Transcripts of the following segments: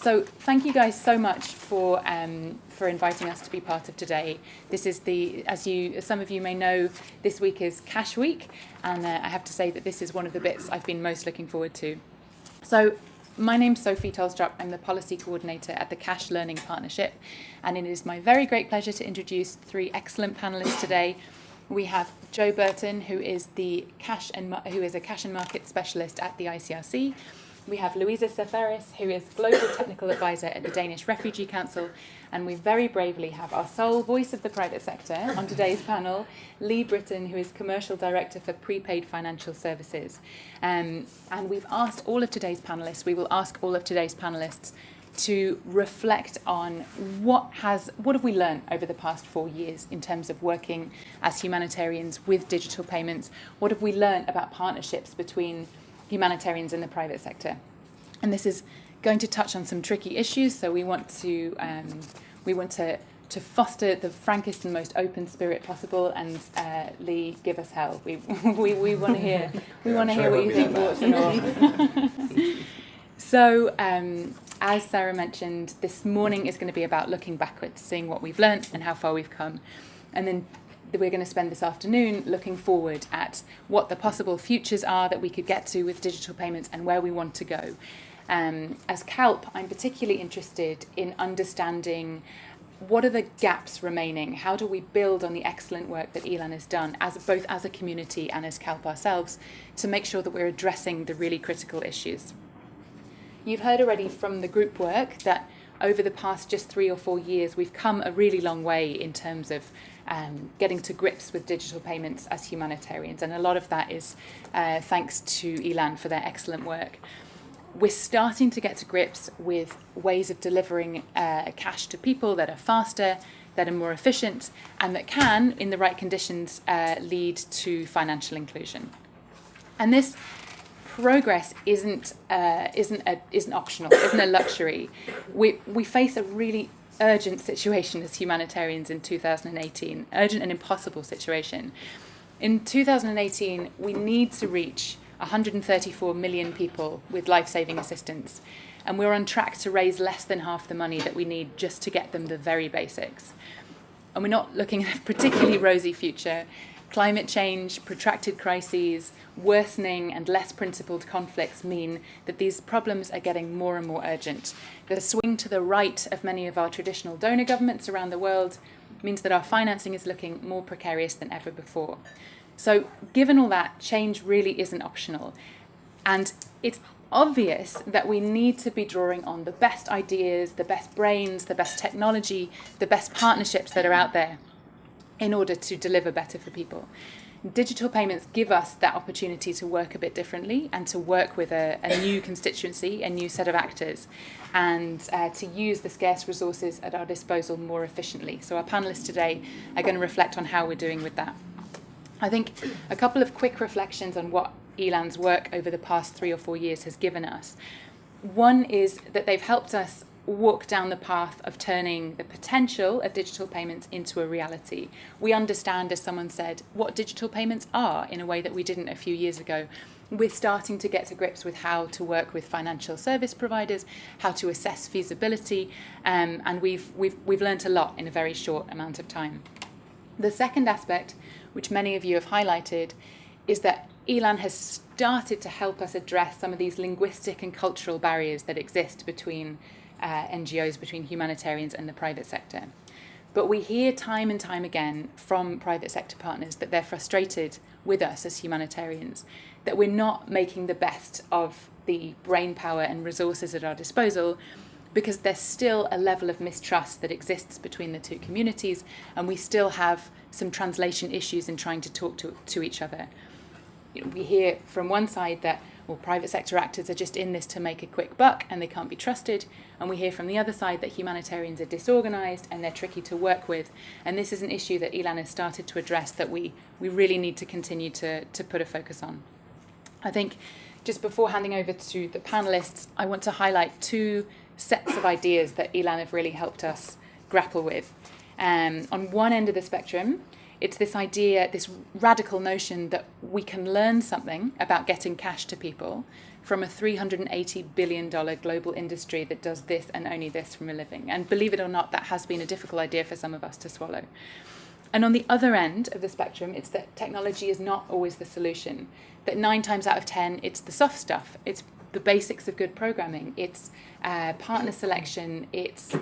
So thank you guys so much for inviting us to be part of today. This is as some of you may know, this week is Cash Week, and I have to say that this is one of the bits I've been most looking forward to. So my name's Sophie Tholstrup. I'm the Policy Coordinator at the Cash Learning Partnership, and it is my very great pleasure to introduce three excellent panellists today. We have Joe Burton, who is a cash and market specialist at the ICRC. We have Louisa Seferis, who is Global Technical Advisor at the Danish Refugee Council, and we very bravely have our sole voice of the private sector on today's panel, Britton, who is Commercial Director for Prepaid Financial Services. And we've asked all of today's panellists, we will ask all of today's panellists to reflect on what have we learned over the past 4 years in terms of working as humanitarians with digital payments. What have we learned about partnerships between humanitarians in the private sector? And this is going to touch on some tricky issues, so we want to foster the frankest and most open spirit possible. And Lee, give us hell. We want to hear what you think, thoughts and all. So as Sarah mentioned, this morning is going to be about looking backwards, seeing what we've learnt and how far we've come, and then we're going to spend this afternoon looking forward at what the possible futures are that we could get to with digital payments and where we want to go. As CALP, I'm particularly interested in understanding what are the gaps remaining? How do we build on the excellent work that ELAN has done, both as a community and as CALP ourselves, to make sure that we're addressing the really critical issues? You've heard already from the group work that over the past just 3 or 4 years, we've come a really long way in terms of getting to grips with digital payments as humanitarians. And a lot of that is thanks to ELAN for their excellent work. We're starting to get to grips with ways of delivering cash to people that are faster, that are more efficient, and that can, in the right conditions, lead to financial inclusion. And this progress isn't optional, isn't a luxury. We face a really urgent situation as humanitarians in 2018, urgent and impossible situation. In 2018, we need to reach 134 million people with life-saving assistance, and we're on track to raise less than half the money that we need just to get them the very basics. And we're not looking at a particularly rosy future. Climate change, protracted crises, worsening and less principled conflicts mean that these problems are getting more and more urgent. The swing to the right of many of our traditional donor governments around the world means that our financing is looking more precarious than ever before. So given all that, change really isn't optional. And it's obvious that we need to be drawing on the best ideas, the best brains, the best technology, the best partnerships that are out there in order to deliver better for people. Digital payments give us that opportunity to work a bit differently and to work with a new constituency, a new set of actors, and to use the scarce resources at our disposal more efficiently. So our panellists today are going to reflect on how we're doing with that. I think a couple of quick reflections on what ELAN's work over the past 3 or 4 years has given us. One is that they've helped us walk down the path of turning the potential of digital payments into a reality. We understand, as someone said, what digital payments are in a way that we didn't a few years ago. We're starting to get to grips with how to work with financial service providers, how to assess feasibility, and we've learnt a lot in a very short amount of time. The second aspect, which many of you have highlighted, is that ELAN has started to help us address some of these linguistic and cultural barriers that exist between NGOs, between humanitarians and the private sector. But we hear time and time again from private sector partners that they're frustrated with us as humanitarians, that we're not making the best of the brain power and resources at our disposal, because there's still a level of mistrust that exists between the two communities, and we still have some translation issues in trying to talk to each other. We hear from one side that, well, private sector actors are just in this to make a quick buck and they can't be trusted. And we hear from the other side that humanitarians are disorganised and they're tricky to work with. And this is an issue that ELAN has started to address that we really need to continue to put a focus on. I think just before handing over to the panellists, I want to highlight 2 sets of ideas that ELAN have really helped us grapple with. On one end of the spectrum, it's this idea, this radical notion that we can learn something about getting cash to people from a $380 billion global industry that does this and only this from a living. And believe it or not, that has been a difficult idea for some of us to swallow. And on the other end of the spectrum, it's that technology is not always the solution. That 9 times out of 10, it's the soft stuff. It's the basics of good programming. It's partner selection. It's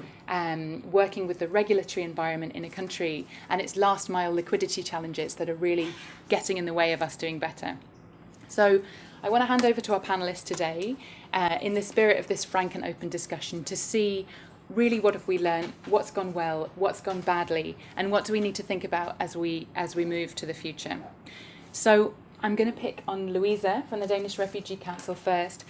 working with the regulatory environment in a country. And it's last mile liquidity challenges that are really getting in the way of us doing better. So I want to hand over to our panelists today in the spirit of this frank and open discussion to see really what have we learned, what's gone well, what's gone badly, and what do we need to think about as we move to the future. So I'm going to pick on Louisa from the Danish Refugee Council first.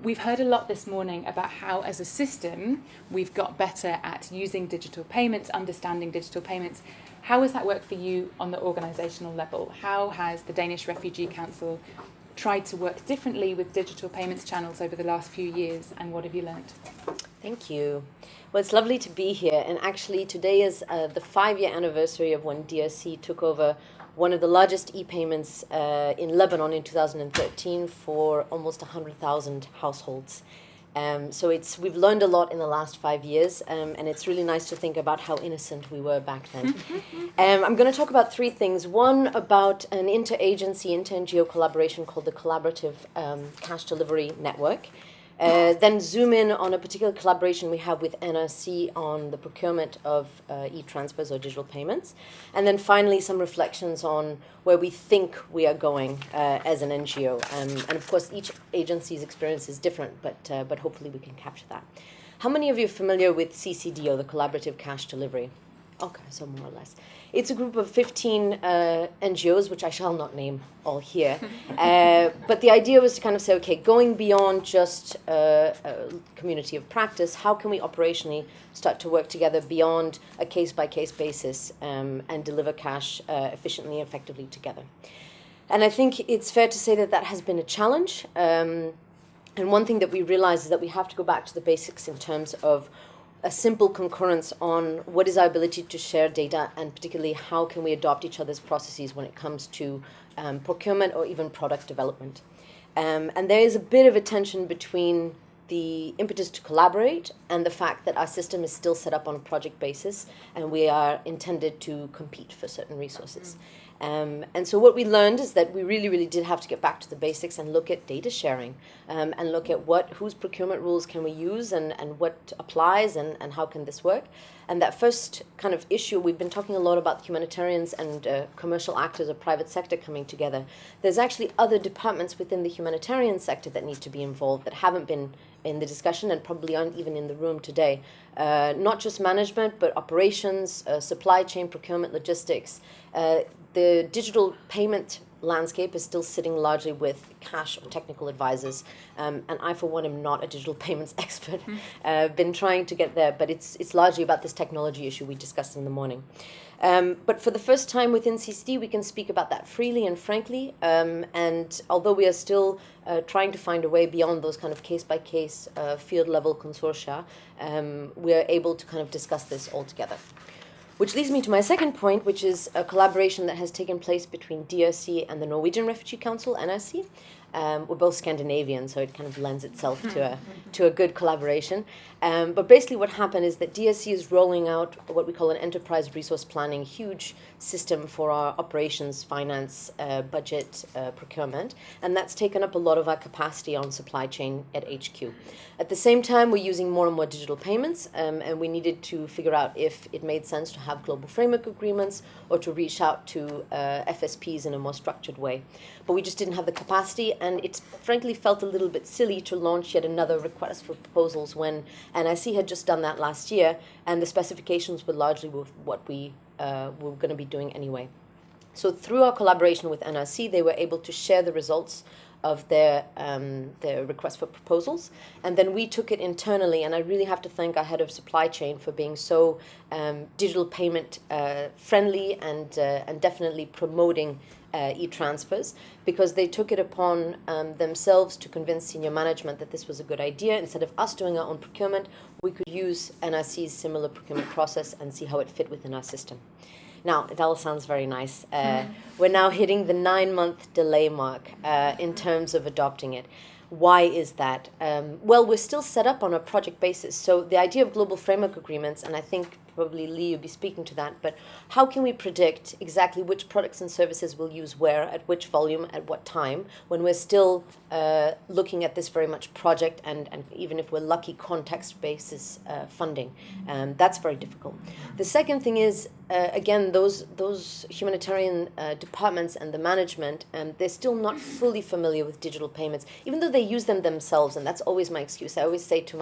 We've heard a lot this morning about how as a system we've got better at using digital payments, understanding digital payments. How has that worked for you on the organisational level? How has the Danish Refugee Council tried to work differently with digital payments channels over the last few years, and what have you learned? Thank you. Well, it's lovely to be here, and actually today is the 5-year anniversary of when DRC took over one of the largest e-payments in Lebanon in 2013 for almost 100,000 households. So we've learned a lot in the last 5 years, and it's really nice to think about how innocent we were back then. I'm going to talk about 3 things. One, about an inter-agency, inter-NGO collaboration called the Collaborative Cash Delivery Network. Then zoom in on a particular collaboration we have with NRC on the procurement of e-transfers or digital payments. And then finally, some reflections on where we think we are going as an NGO. And of course, each agency's experience is different, but hopefully we can capture that. How many of you are familiar with CCD, or the Collaborative Cash Delivery? Okay, so more or less. It's a group of 15 NGOs, which I shall not name all here. But the idea was to kind of say, okay, going beyond just a community of practice, how can we operationally start to work together beyond a case-by-case basis and deliver cash efficiently and effectively together? And I think it's fair to say that that has been a challenge. And one thing that we realize is that we have to go back to the basics in terms of a simple concurrence on what is our ability to share data, and particularly how can we adopt each other's processes when it comes to procurement or even product development. And there is a bit of a tension between the impetus to collaborate and the fact that our system is still set up on a project basis and we are intended to compete for certain resources. And so what we learned is that we really, really did have to get back to the basics and look at data sharing and look at whose procurement rules can we use and what applies and how can this work. And that first kind of issue, we've been talking a lot about humanitarians and commercial actors or private sector coming together. There's actually other departments within the humanitarian sector that need to be involved that haven't been in the discussion and probably aren't even in the room today. Not just management, but operations, supply chain, procurement, logistics. The digital payment landscape is still sitting largely with cash or technical advisors. And I, for one, am not a digital payments expert. Been trying to get there, but it's largely about this technology issue we discussed in the morning. But for the first time within CCD, we can speak about that freely and frankly. And although we are still trying to find a way beyond those kind of case-by-case field-level consortia, we are able to kind of discuss this all together. Which leads me to my second point, which is a collaboration that has taken place between DRC and the Norwegian Refugee Council, NRC. We're both Scandinavian, so it kind of lends itself to a good collaboration. But basically what happened is that DRC is rolling out what we call an enterprise resource planning, huge system for our operations, finance, budget, procurement. And that's taken up a lot of our capacity on supply chain at HQ. At the same time, we're using more and more digital payments, and we needed to figure out if it made sense to have global framework agreements or to reach out to FSPs in a more structured way. But we just didn't have the capacity, and it frankly felt a little bit silly to launch yet another request for proposals when NIC had just done that last year, and the specifications were largely with what we were going to be doing anyway. So through our collaboration with NRC, they were able to share the results of their request for proposals, and then we took it internally, and I really have to thank our head of supply chain for being so digital payment friendly and definitely promoting e-transfers, because they took it upon themselves to convince senior management that this was a good idea. Instead of us doing our own procurement, we could use NRC's similar procurement process and see how it fit within our system. Now, it all sounds very nice. We're now hitting the 9-month delay mark in terms of adopting it. Why is that? Well, we're still set up on a project basis. So the idea of global framework agreements, and I think probably Lee, you'll be speaking to that, but how can we predict exactly which products and services we'll use where, at which volume, at what time, when we're still looking at this very much project and even if we're lucky, context basis funding? That's very difficult. The second thing is, again, those humanitarian departments and the management, they're still not fully familiar with digital payments, even though they use them themselves, and that's always my excuse. I always say to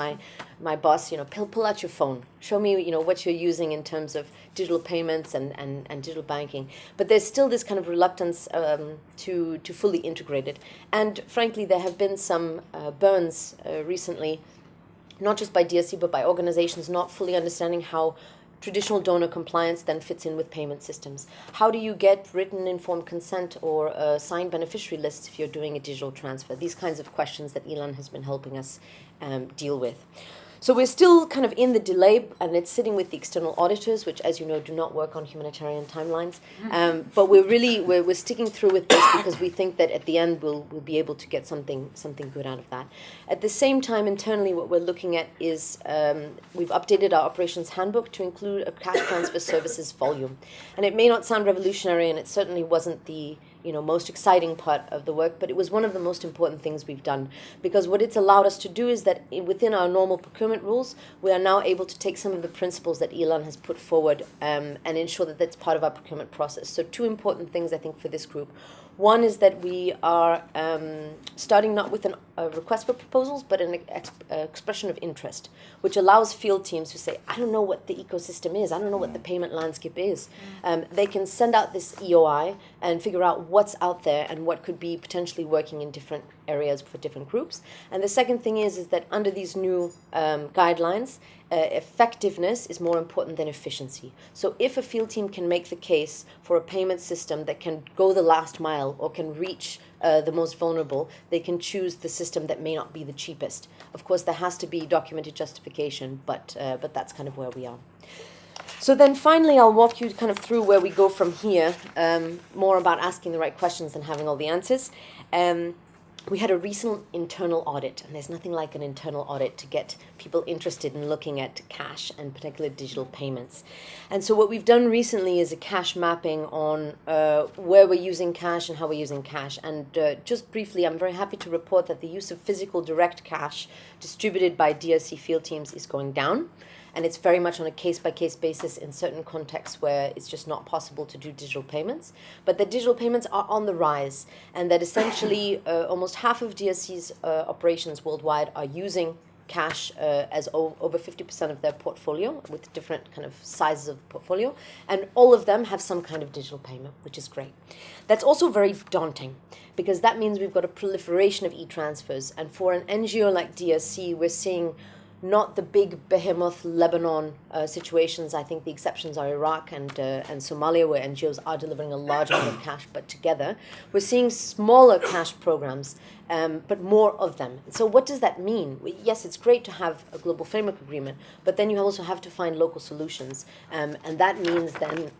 my boss, pull out your phone, show me, what you're using in terms of digital payments and digital banking. But there's still this kind of reluctance to fully integrate it. And frankly, there have been some burns recently, not just by DRC, but by organizations not fully understanding how traditional donor compliance then fits in with payment systems. How do you get written informed consent or signed beneficiary lists if you're doing a digital transfer? These kinds of questions that Ilan has been helping us deal with. So we're still kind of in the delay, and it's sitting with the external auditors, which, as you know, do not work on humanitarian timelines. But we're sticking through with this because we think that at the end we'll be able to get something good out of that. At the same time, internally, what we're looking at is we've updated our operations handbook to include a cash transfer services volume. And it may not sound revolutionary, and it certainly wasn't the most exciting part of the work, but it was one of the most important things we've done, because what it's allowed us to do is that within our normal procurement rules, we are now able to take some of the principles that Ilan has put forward and ensure that that's part of our procurement process. So two important things, I think, for this group. One is that we are starting not with a request for proposals, but an expression of interest, which allows field teams to say, I don't know what the ecosystem is, I don't know what the payment landscape is. They can send out this EOI and figure out what's out there and what could be potentially working in different areas for different groups. And the second thing is that under these new guidelines, effectiveness is more important than efficiency. So if a field team can make the case for a payment system that can go the last mile or can reach the most vulnerable, they can choose the system that may not be the cheapest. Of course, there has to be documented justification, but that's kind of where we are. So then finally, I'll walk you kind of through where we go from here, more about asking the right questions than having all the answers. We had a recent internal audit, and there's nothing like an internal audit to get people interested in looking at cash and particularly digital payments. And so what we've done recently is a cash mapping on where we're using cash and how we're using cash. And just briefly, I'm very happy to report that the use of physical direct cash distributed by DRC field teams is going down. And it's very much on a case-by-case basis in certain contexts where it's just not possible to do digital payments. But the digital payments are on the rise, and that essentially almost half of DRC's operations worldwide are using cash as over 50% of their portfolio, with different kind of sizes of the portfolio. And all of them have some kind of digital payment, which is great. That's also very daunting, because that means we've got a proliferation of e-transfers. And for an NGO like DRC, we're seeing not the big behemoth Lebanon situations. I think the exceptions are Iraq and Somalia, where NGOs are delivering a large amount of cash, but together. We're seeing smaller cash programs, but more of them. So what does that mean? Yes, it's great to have a global framework agreement, but then you also have to find local solutions. And that means then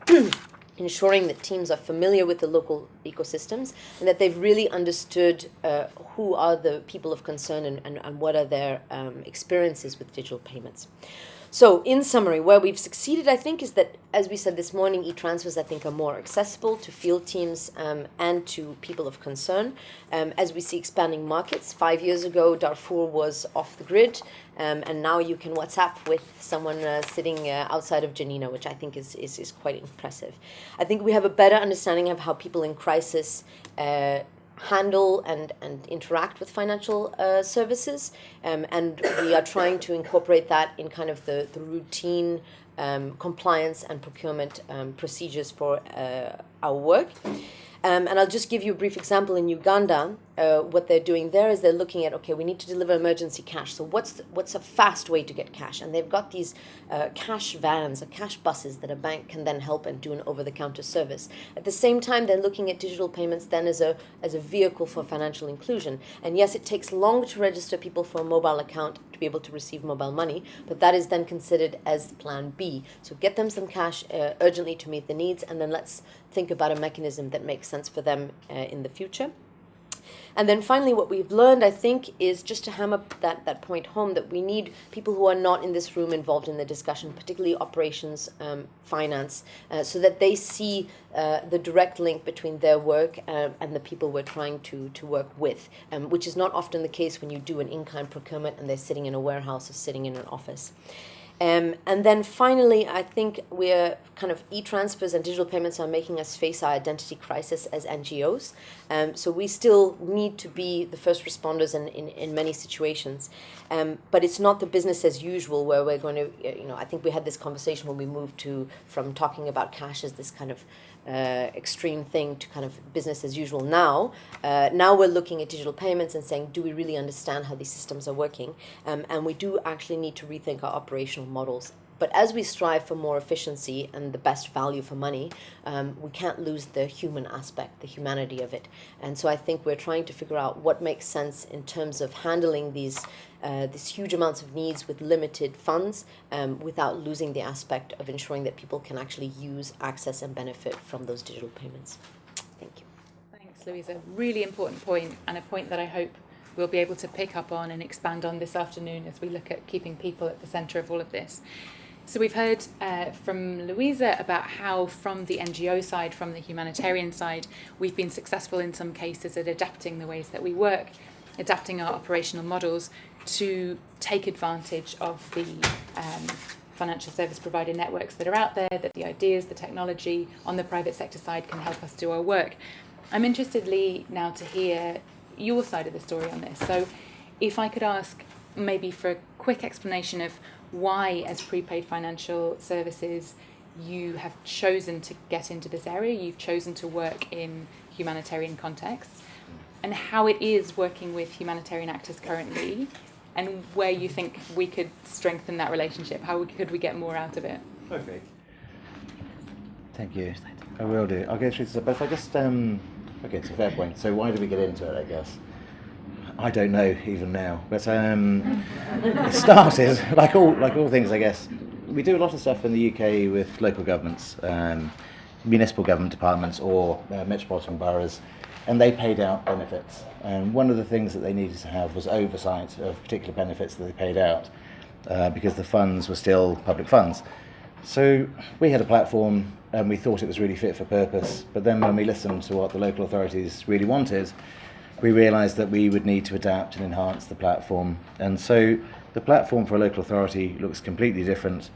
ensuring that teams are familiar with the local ecosystems and that they've really understood who are the people of concern and what are their experiences with digital payments. So in summary, where we've succeeded, I think, is that, as we said this morning, e-transfers, I think, are more accessible to field teams and to people of concern. As we see expanding markets, 5 years ago, Darfur was off the grid, and now you can WhatsApp with someone sitting outside of Janina, which I think is quite impressive. I think we have a better understanding of how people in crisis handle and interact with financial services, and we are trying to incorporate that in kind of the routine compliance and procurement procedures for our work. And I'll just give you a brief example. In Uganda, what they're doing there is they're looking at, okay, we need to deliver emergency cash. So what's a fast way to get cash? And they've got these cash vans or cash buses that a bank can then help and do an over-the-counter service. At the same time, they're looking at digital payments then as a vehicle for financial inclusion. And yes, it takes longer to register people for a mobile account to be able to receive mobile money, but that is then considered as plan B. So get them some cash urgently to meet the needs, and then let's think about a mechanism that makes sense for them in the future. And then finally, what we've learned, I think, is just to hammer that point home, that we need people who are not in this room involved in the discussion, particularly operations, finance, so that they see the direct link between their work and the people we're trying to work with, which is not often the case when you do an in-kind procurement and they're sitting in a warehouse or sitting in an office. And then finally, I think we're kind of e-transfers and digital payments are making us face our identity crisis as NGOs. So we still need to be the first responders in many situations. But it's not the business as usual where we're going to, I think we had this conversation when we moved from talking about cash as this kind of extreme thing to kind of business as usual now. Now we're looking at digital payments and saying, do we really understand how these systems are working? And we do actually need to rethink our operational models. But as we strive for more efficiency and the best value for money, we can't lose the human aspect, the humanity of it. And so I think we're trying to figure out what makes sense in terms of handling these huge amounts of needs with limited funds without losing the aspect of ensuring that people can actually use, access, and benefit from those digital payments. Thank you. Thanks, Louisa. Really important point, and a point that I hope we'll be able to pick up on and expand on this afternoon as we look at keeping people at the centre of all of this. So we've heard from Louisa about how from the NGO side, from the humanitarian side, we've been successful in some cases at adapting the ways that we work, adapting our operational models to take advantage of the financial service provider networks that are out there, that the ideas, the technology on the private sector side can help us do our work. I'm interested, Lee, now to hear your side of the story on this. So if I could ask maybe for a quick explanation of why, as Prepaid Financial Services, you have chosen to get into this area, you've chosen to work in humanitarian contexts, and how it is working with humanitarian actors currently, and where you think we could strengthen that relationship. How could we get more out of it? Okay. Thank you. I will do. I'll go through this, but if I just, okay, it's a fair point. So why did we get into it, I guess? I don't know even now, but it started like all things, I guess. We do a lot of stuff in the UK with local governments, municipal government departments, or metropolitan boroughs, and they paid out benefits. And one of the things that they needed to have was oversight of particular benefits that they paid out, because the funds were still public funds. So we had a platform, and we thought it was really fit for purpose. But then when we listened to what the local authorities really wanted, we realised that we would need to adapt and enhance the platform. And so the platform for a local authority looks completely different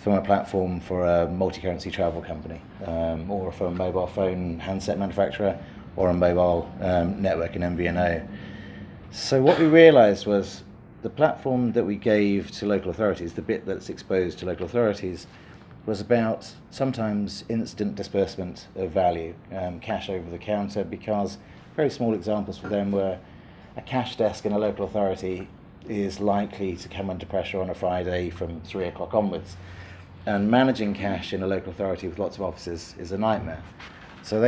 from a platform for a multi-currency travel company, or for a mobile phone handset manufacturer, or a mobile network and MVNO. So what we realised was the platform that we gave to local authorities, the bit that's exposed to local authorities, was about sometimes instant disbursement of value, cash over the counter, because very small examples for them were a cash desk in a local authority is likely to come under pressure on a Friday from 3 o'clock onwards. And managing cash in a local authority with lots of offices is a nightmare. So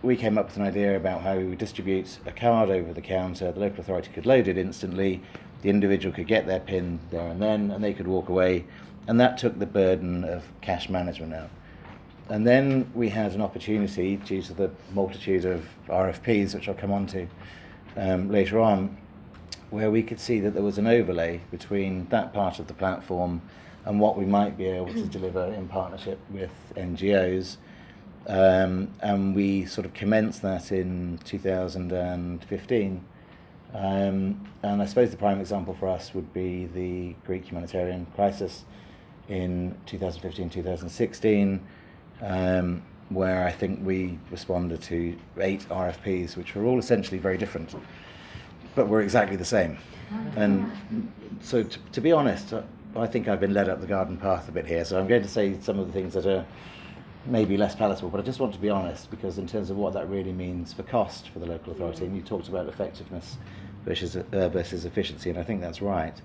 we came up with an idea about how we would distribute a card over the counter. The local authority could load it instantly, the individual could get their PIN there and then, and they could walk away. And that took the burden of cash management out. And then we had an opportunity, due to the multitude of RFPs, which I'll come on to later on, where we could see that there was an overlay between that part of the platform and what we might be able to deliver in partnership with NGOs. And we sort of commenced that in 2015. And I suppose the prime example for us would be the Greek humanitarian crisis in 2015-2016. Where I think we responded to 8 RFPs, which were all essentially very different, but were exactly the same. And so, to be honest, I think I've been led up the garden path a bit here, so I'm going to say some of the things that are maybe less palatable, but I just want to be honest, because in terms of what that really means for cost for the local authority, and you talked about effectiveness versus efficiency, and I think that's right.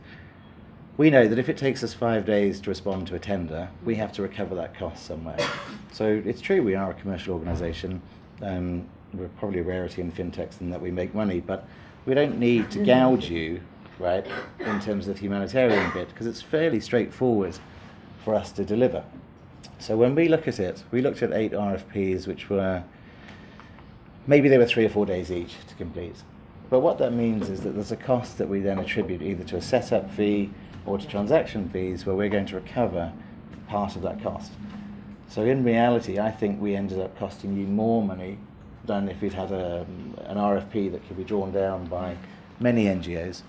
We know that if it takes us 5 days to respond to a tender, we have to recover that cost somewhere. So it's true we are a commercial organisation. We're probably a rarity in fintechs in that we make money, but we don't need to gouge you, right, in terms of the humanitarian bit, because it's fairly straightforward for us to deliver. So when we look at it, we looked at 8 RFPs, which were, maybe they were 3 or 4 days each to complete. But what that means is that there's a cost that we then attribute either to a setup fee or to transaction fees, where we're going to recover part of that cost. So in reality, I think we ended up costing you more money than if we'd had an RFP that could be drawn down by many NGOs.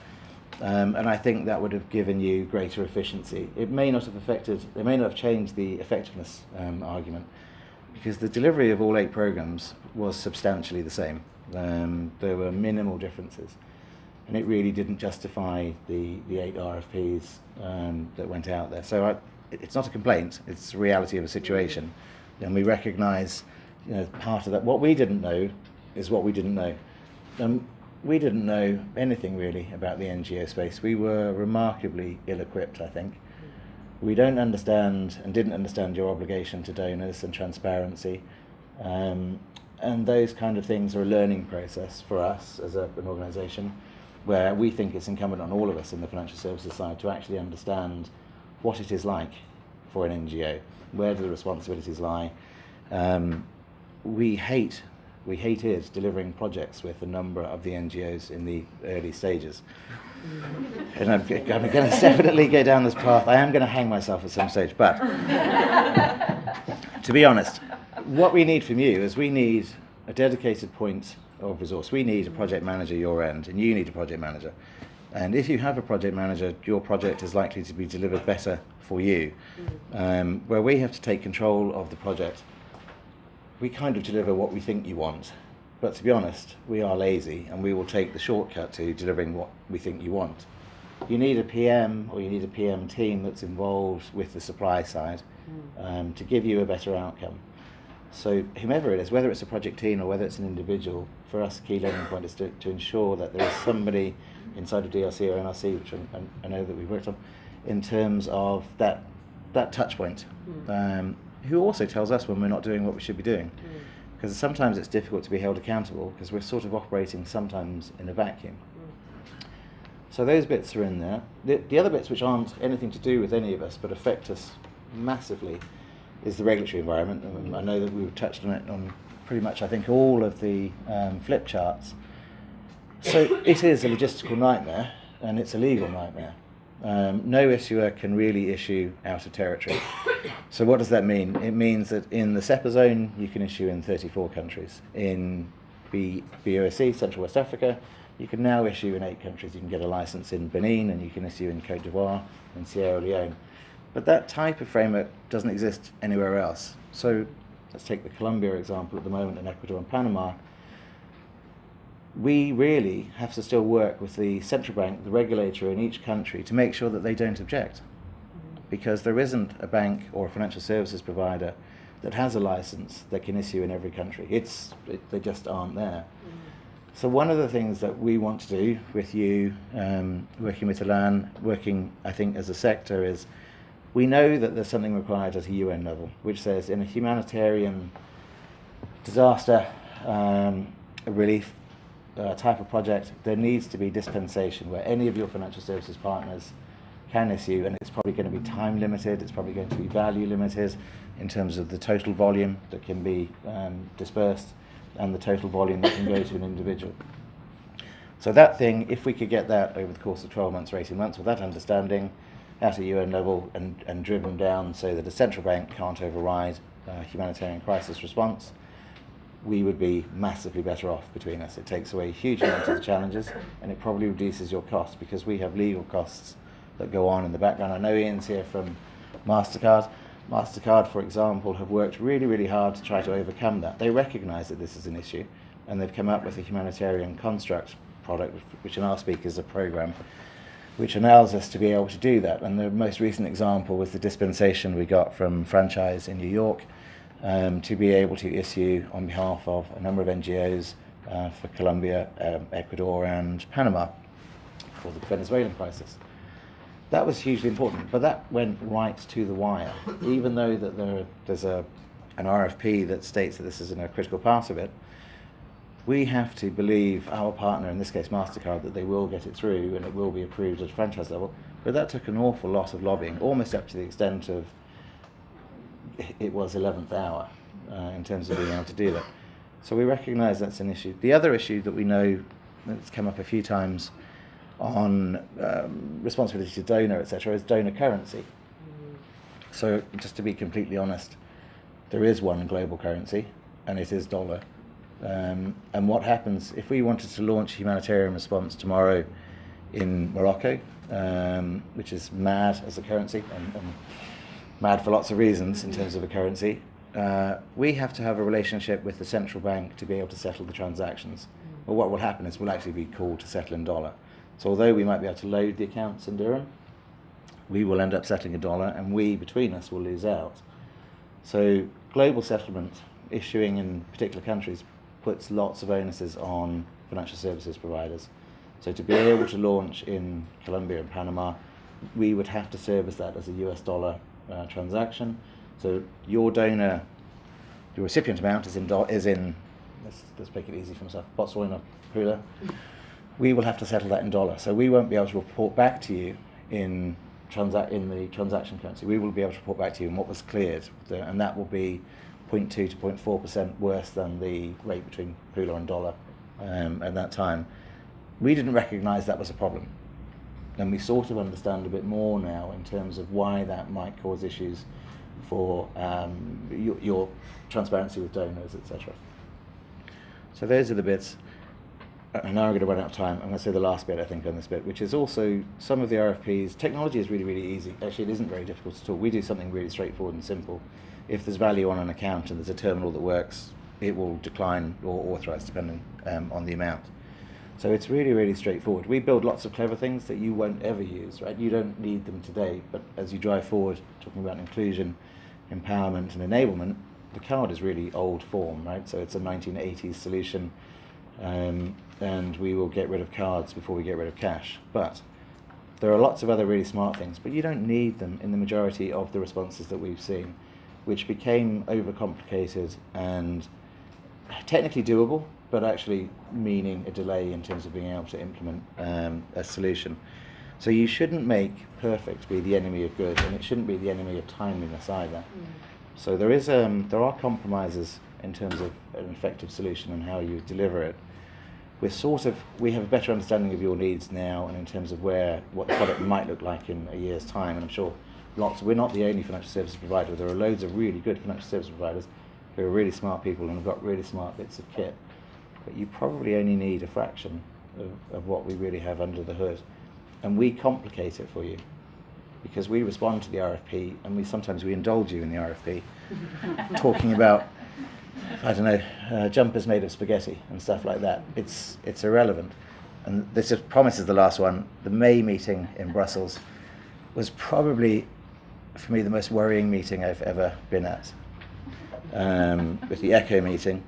And I think that would have given you greater efficiency. It may not have changed the effectiveness argument, because the delivery of all 8 programs was substantially the same. There were minimal differences, and it really didn't justify the 8 RFPs that went out there. So it's not a complaint, it's the reality of a situation, and we recognise, part of that. What we didn't know is what we didn't know. We didn't know anything really about the NGO space. We were remarkably ill-equipped, I think. We don't understand and didn't understand your obligation to donors and transparency. And those kind of things are a learning process for us as an organisation, where we think it's incumbent on all of us in the financial services side to actually understand what it is like for an NGO. Where do the responsibilities lie? We hated delivering projects with a number of the NGOs in the early stages. And I'm going to definitely go down this path. I am going to hang myself at some stage. But to be honest, what we need from you is we need a dedicated point of resource. We need a project manager your end, and you need a project manager. And if you have a project manager, your project is likely to be delivered better for you. Where we have to take control of the project, we kind of deliver what we think you want. But to be honest, we are lazy, and we will take the shortcut to delivering what we think you want. You need a PM, or you need a PM team that's involved with the supply side to give you a better outcome. So whomever it is, whether it's a project team or whether it's an individual, for us a key learning point is to ensure that there is somebody inside of DRC or NRC, which I know that we've worked on, in terms of that touch point, who also tells us when we're not doing what we should be doing. Because sometimes it's difficult to be held accountable, because we're sort of operating sometimes in a vacuum. So those bits are in there. The other bits which aren't anything to do with any of us but affect us massively is the regulatory environment. I know that we've touched on it on pretty much, I think, all of the flip charts. So it is a logistical nightmare, and it's a legal nightmare. No issuer can really issue out of territory. So what does that mean? It means that in the SEPA zone, you can issue in 34 countries. In BOSC, Central West Africa, you can now issue in 8 countries. You can get a license in Benin, and you can issue in Côte d'Ivoire and Sierra Leone. But that type of framework doesn't exist anywhere else. So let's take the Colombia example at the moment, and Ecuador and Panama. We really have to still work with the central bank, the regulator in each country, to make sure that they don't object. Because there isn't a bank or a financial services provider that has a license that can issue in every country. They just aren't there. So one of the things that we want to do with you, working with Alain, working, I think, as a sector, is we know that there's something required at a UN level, which says in a humanitarian disaster relief type of project, there needs to be dispensation where any of your financial services partners can issue, and it's probably going to be time limited, it's probably going to be value limited in terms of the total volume that can be dispersed and the total volume that can go to an individual. So that thing, if we could get that over the course of 12 months or 18 months with that understanding at a UN level and driven down so that a central bank can't override humanitarian crisis response, we would be massively better off between us. It takes away huge amounts of the challenges, and it probably reduces your costs, because we have legal costs that go on in the background. I know Ian's here from MasterCard. MasterCard, for example, have worked really, really hard to try to overcome that. They recognise that this is an issue, and they've come up with a humanitarian construct product, which in our speak is a programme, which allows us to be able to do that. And the most recent example was the dispensation we got from Franchise in New York, to be able to issue on behalf of a number of NGOs for Colombia, Ecuador and Panama for the Venezuelan crisis. That was hugely important, but that went right to the wire. Even though that there's an RFP that states that this is a critical part of it, we have to believe our partner, in this case MasterCard, that they will get it through and it will be approved at a franchise level. But that took an awful lot of lobbying, almost up to the extent of it was 11th hour in terms of being able to do that. So we recognise that's an issue. The other issue that we know that's come up a few times on responsibility to donor, etc., is donor currency. So just to be completely honest, there is one global currency, and it is dollar. And what happens if we wanted to launch a humanitarian response tomorrow in Morocco, which is mad as a currency, and mad for lots of reasons in terms of a currency, we have to have a relationship with the central bank to be able to settle the transactions. Well, what will happen is we'll actually be called to settle in dollar. So although we might be able to load the accounts in dirham, we will end up settling in dollar, and we, between us, will lose out. So global settlement, issuing in particular countries, puts lots of onuses on financial services providers. So to be able to launch in Colombia and Panama, we would have to service that as a US dollar transaction. So your donor, your recipient amount is in let's make it easy for myself, Botswana, Pula. We will have to settle that in dollar. So we won't be able to report back to you in the transaction currency. We will be able to report back to you in what was cleared, and that will be 0.2 to 0.4% worse than the rate between Pula and dollar at that time. We didn't recognise that was a problem, and we sort of understand a bit more now in terms of why that might cause issues for your transparency with donors, etc. So those are the bits. And now I'm going to run out of time. I'm going to say the last bit, I think, on this bit, which is also some of the RFPs. Technology is really, really easy. Actually, it isn't very difficult at all. We do something really straightforward and simple. If there's value on an account and there's a terminal that works, it will decline or authorise depending on the amount. So it's really, really straightforward. We build lots of clever things that you won't ever use, right? You don't need them today, but as you drive forward, talking about inclusion, empowerment and enablement, the card is really old form, right? So it's a 1980s solution. And we will get rid of cards before we get rid of cash. But there are lots of other really smart things, but you don't need them in the majority of the responses that we've seen, which became overcomplicated and technically doable, but actually meaning a delay in terms of being able to implement a solution. So you shouldn't make perfect be the enemy of good, and it shouldn't be the enemy of timeliness either. So there are compromises in terms of an effective solution and how you deliver it. We have a better understanding of your needs now, and in terms of what the product might look like in a year's time. And I'm sure we're not the only financial services provider. There are loads of really good financial service providers who are really smart people and have got really smart bits of kit. But you probably only need a fraction of what we really have under the hood. And we complicate it for you, because we respond to the RFP, and sometimes we indulge you in the RFP, talking about, I don't know, jumpers made of spaghetti and stuff like that. It's irrelevant. And this promises the last one. The May meeting in Brussels was probably, for me, the most worrying meeting I've ever been at. With the ECHO meeting.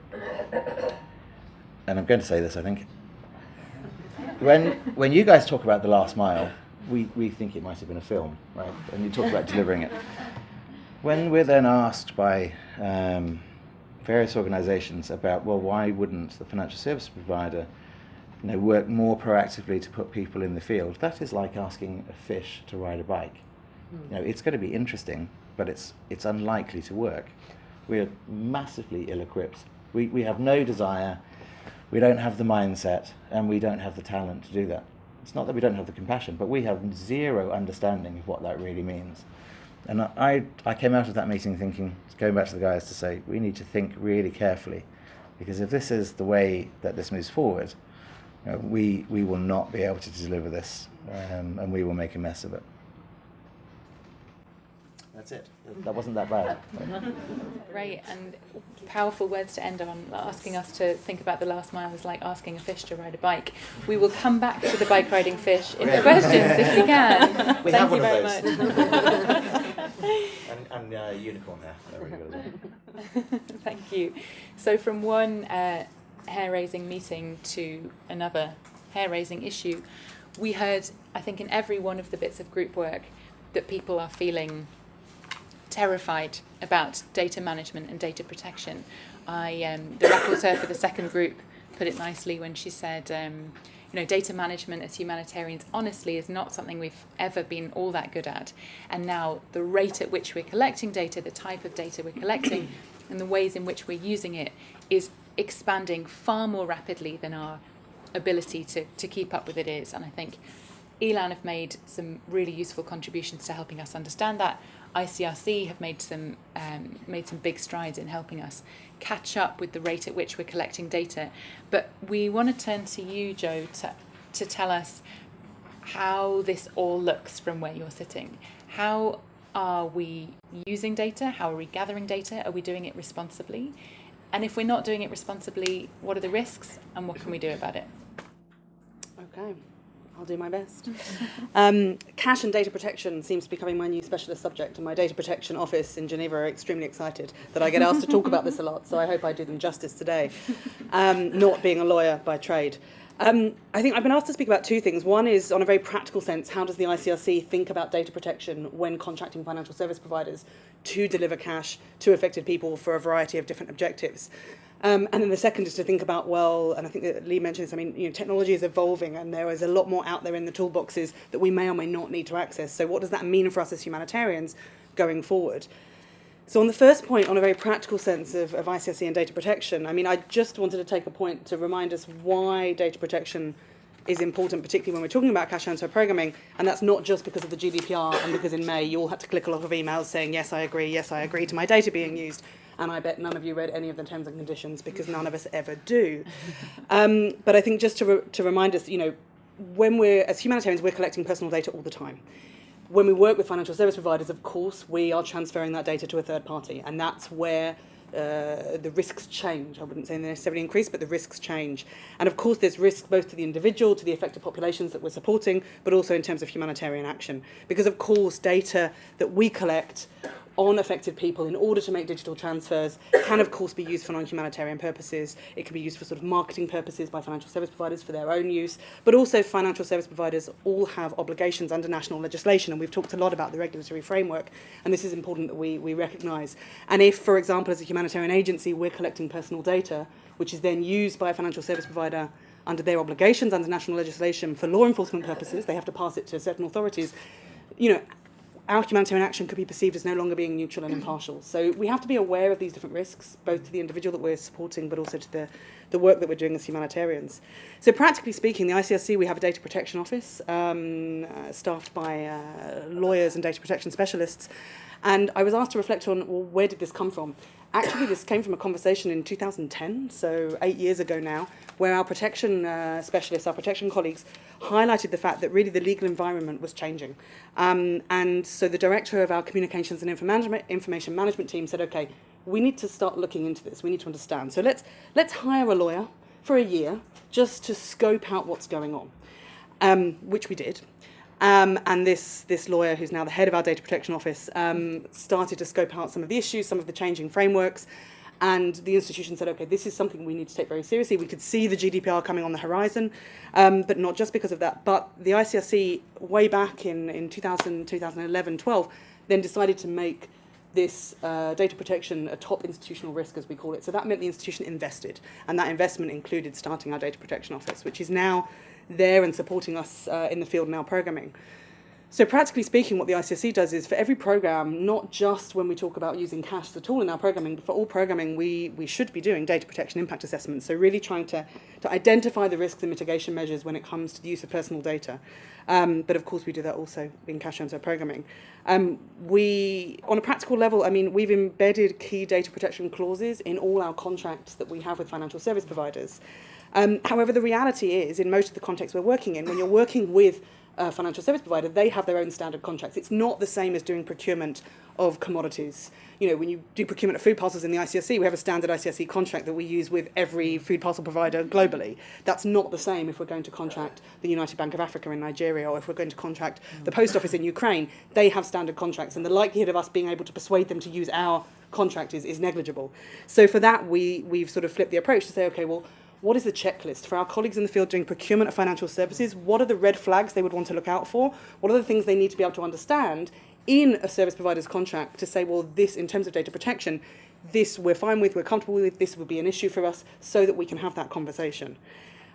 And I'm going to say this, I think. When you guys talk about the last mile, we think it might have been a film, right? And you talk about delivering it. When we're then asked by various organisations about, well, why wouldn't the financial service provider, work more proactively to put people in the field? That is like asking a fish to ride a bike. It's going to be interesting, but it's unlikely to work. We're massively ill-equipped. We have no desire, we don't have the mindset, and we don't have the talent to do that. It's not that we don't have the compassion, but we have zero understanding of what that really means. And I came out of that meeting thinking, going back to the guys to say, we need to think really carefully, because if this is the way that this moves forward, we will not be able to deliver this, and we will make a mess of it. That's it. That wasn't that bad. Great, and powerful words to end on. Asking us to think about the last mile is like asking a fish to ride a bike. We will come back to the bike riding fish in the questions if we can. Thank you very much. And unicorn there. Thank you. So from one hair-raising meeting to another hair-raising issue, we heard, I think, in every one of the bits of group work that people are feeling terrified about data management and data protection. The rapporteur for the second group put it nicely when she said, data management as humanitarians honestly is not something we've ever been all that good at. And now the rate at which we're collecting data, the type of data we're collecting, and the ways in which we're using it is expanding far more rapidly than our ability to keep up with it is. And I think Elan have made some really useful contributions to helping us understand that. ICRC have made some big strides in helping us catch up with the rate at which we're collecting data. But we want to turn to you, Jo, to tell us how this all looks from where you're sitting. How are we using data? How are we gathering data? Are we doing it responsibly? And if we're not doing it responsibly, what are the risks and what can we do about it? Okay, I'll do my best. Cash and data protection seems to be becoming my new specialist subject, and my data protection office in Geneva are extremely excited that I get asked to talk about this a lot, so I hope I do them justice today, not being a lawyer by trade. I think I've been asked to speak about two things. One is, on a very practical sense, how does the ICRC think about data protection when contracting financial service providers to deliver cash to affected people for a variety of different objectives? And then the second is to think about, well, and I think that Lee mentioned this, I mean, technology is evolving and there is a lot more out there in the toolboxes that we may or may not need to access. So what does that mean for us as humanitarians going forward? So on the first point, on a very practical sense of ICRC and data protection, I mean, I just wanted to take a point to remind us why data protection is important, particularly when we're talking about cash transfer programming, and that's not just because of the GDPR and because in May you all had to click a lot of emails saying, yes, I agree to my data being used, and I bet none of you read any of the terms and conditions because none of us ever do. But I think just to remind us, when we're, as humanitarians, we're collecting personal data all the time. When we work with financial service providers, of course, we are transferring that data to a third party, and that's where the risks change. I wouldn't say they necessarily increase, but the risks change. And of course, there's risk both to the individual, to the affected populations that we're supporting, but also in terms of humanitarian action. Because of course, data that we collect on affected people in order to make digital transfers can of course be used for non-humanitarian purposes. It can be used for sort of marketing purposes by financial service providers for their own use, but also financial service providers all have obligations under national legislation, and we've talked a lot about the regulatory framework, and this is important that we recognise. And if, for example, as a humanitarian agency, we're collecting personal data, which is then used by a financial service provider under their obligations under national legislation for law enforcement purposes, they have to pass it to certain authorities, our humanitarian action could be perceived as no longer being neutral and impartial. So we have to be aware of these different risks, both to the individual that we're supporting, but also to the work that we're doing as humanitarians. So practically speaking, the ICRC, we have a data protection office staffed by lawyers and data protection specialists. And I was asked to reflect on, well, where did this come from? Actually, this came from a conversation in 2010, so 8 years ago now, where our protection specialists, our protection colleagues, highlighted the fact that really the legal environment was changing. And so the director of our communications and information management team said, okay, we need to start looking into this. We need to understand. So let's hire a lawyer for a year just to scope out what's going on, which we did. And this lawyer, who's now the head of our data protection office, started to scope out some of the issues, some of the changing frameworks, and the institution said, okay, this is something we need to take very seriously. We could see the GDPR coming on the horizon, but not just because of that. But the ICRC, way back in 2011, 12, then decided to make this data protection a top institutional risk, as we call it. So that meant the institution invested, and that investment included starting our data protection office, which is now there and supporting us in the field now programming. So practically speaking, what the ICRC does is for every program, not just when we talk about using cash as a tool in our programming, but for all programming, we should be doing data protection impact assessments. So really trying to identify the risks and mitigation measures when it comes to the use of personal data. But of course, we do that also in cash transfer programming. On a practical level, I mean, we've embedded key data protection clauses in all our contracts that we have with financial service providers. However, the reality is, in most of the contexts we're working in, when you're working with a financial service provider, they have their own standard contracts. It's not the same as doing procurement of commodities. When you do procurement of food parcels in the ICRC, we have a standard ICRC contract that we use with every food parcel provider globally. That's not the same if we're going to contract the United Bank of Africa in Nigeria, or if we're going to contract the post office in Ukraine. They have standard contracts, and the likelihood of us being able to persuade them to use our contract is negligible. So for that, we've sort of flipped the approach to say, okay, well, what is the checklist for our colleagues in the field doing procurement of financial services? What are the red flags they would want to look out for? What are the things they need to be able to understand in a service provider's contract to say, well, this, in terms of data protection, this we're fine with, we're comfortable with, this would be an issue for us, so that we can have that conversation.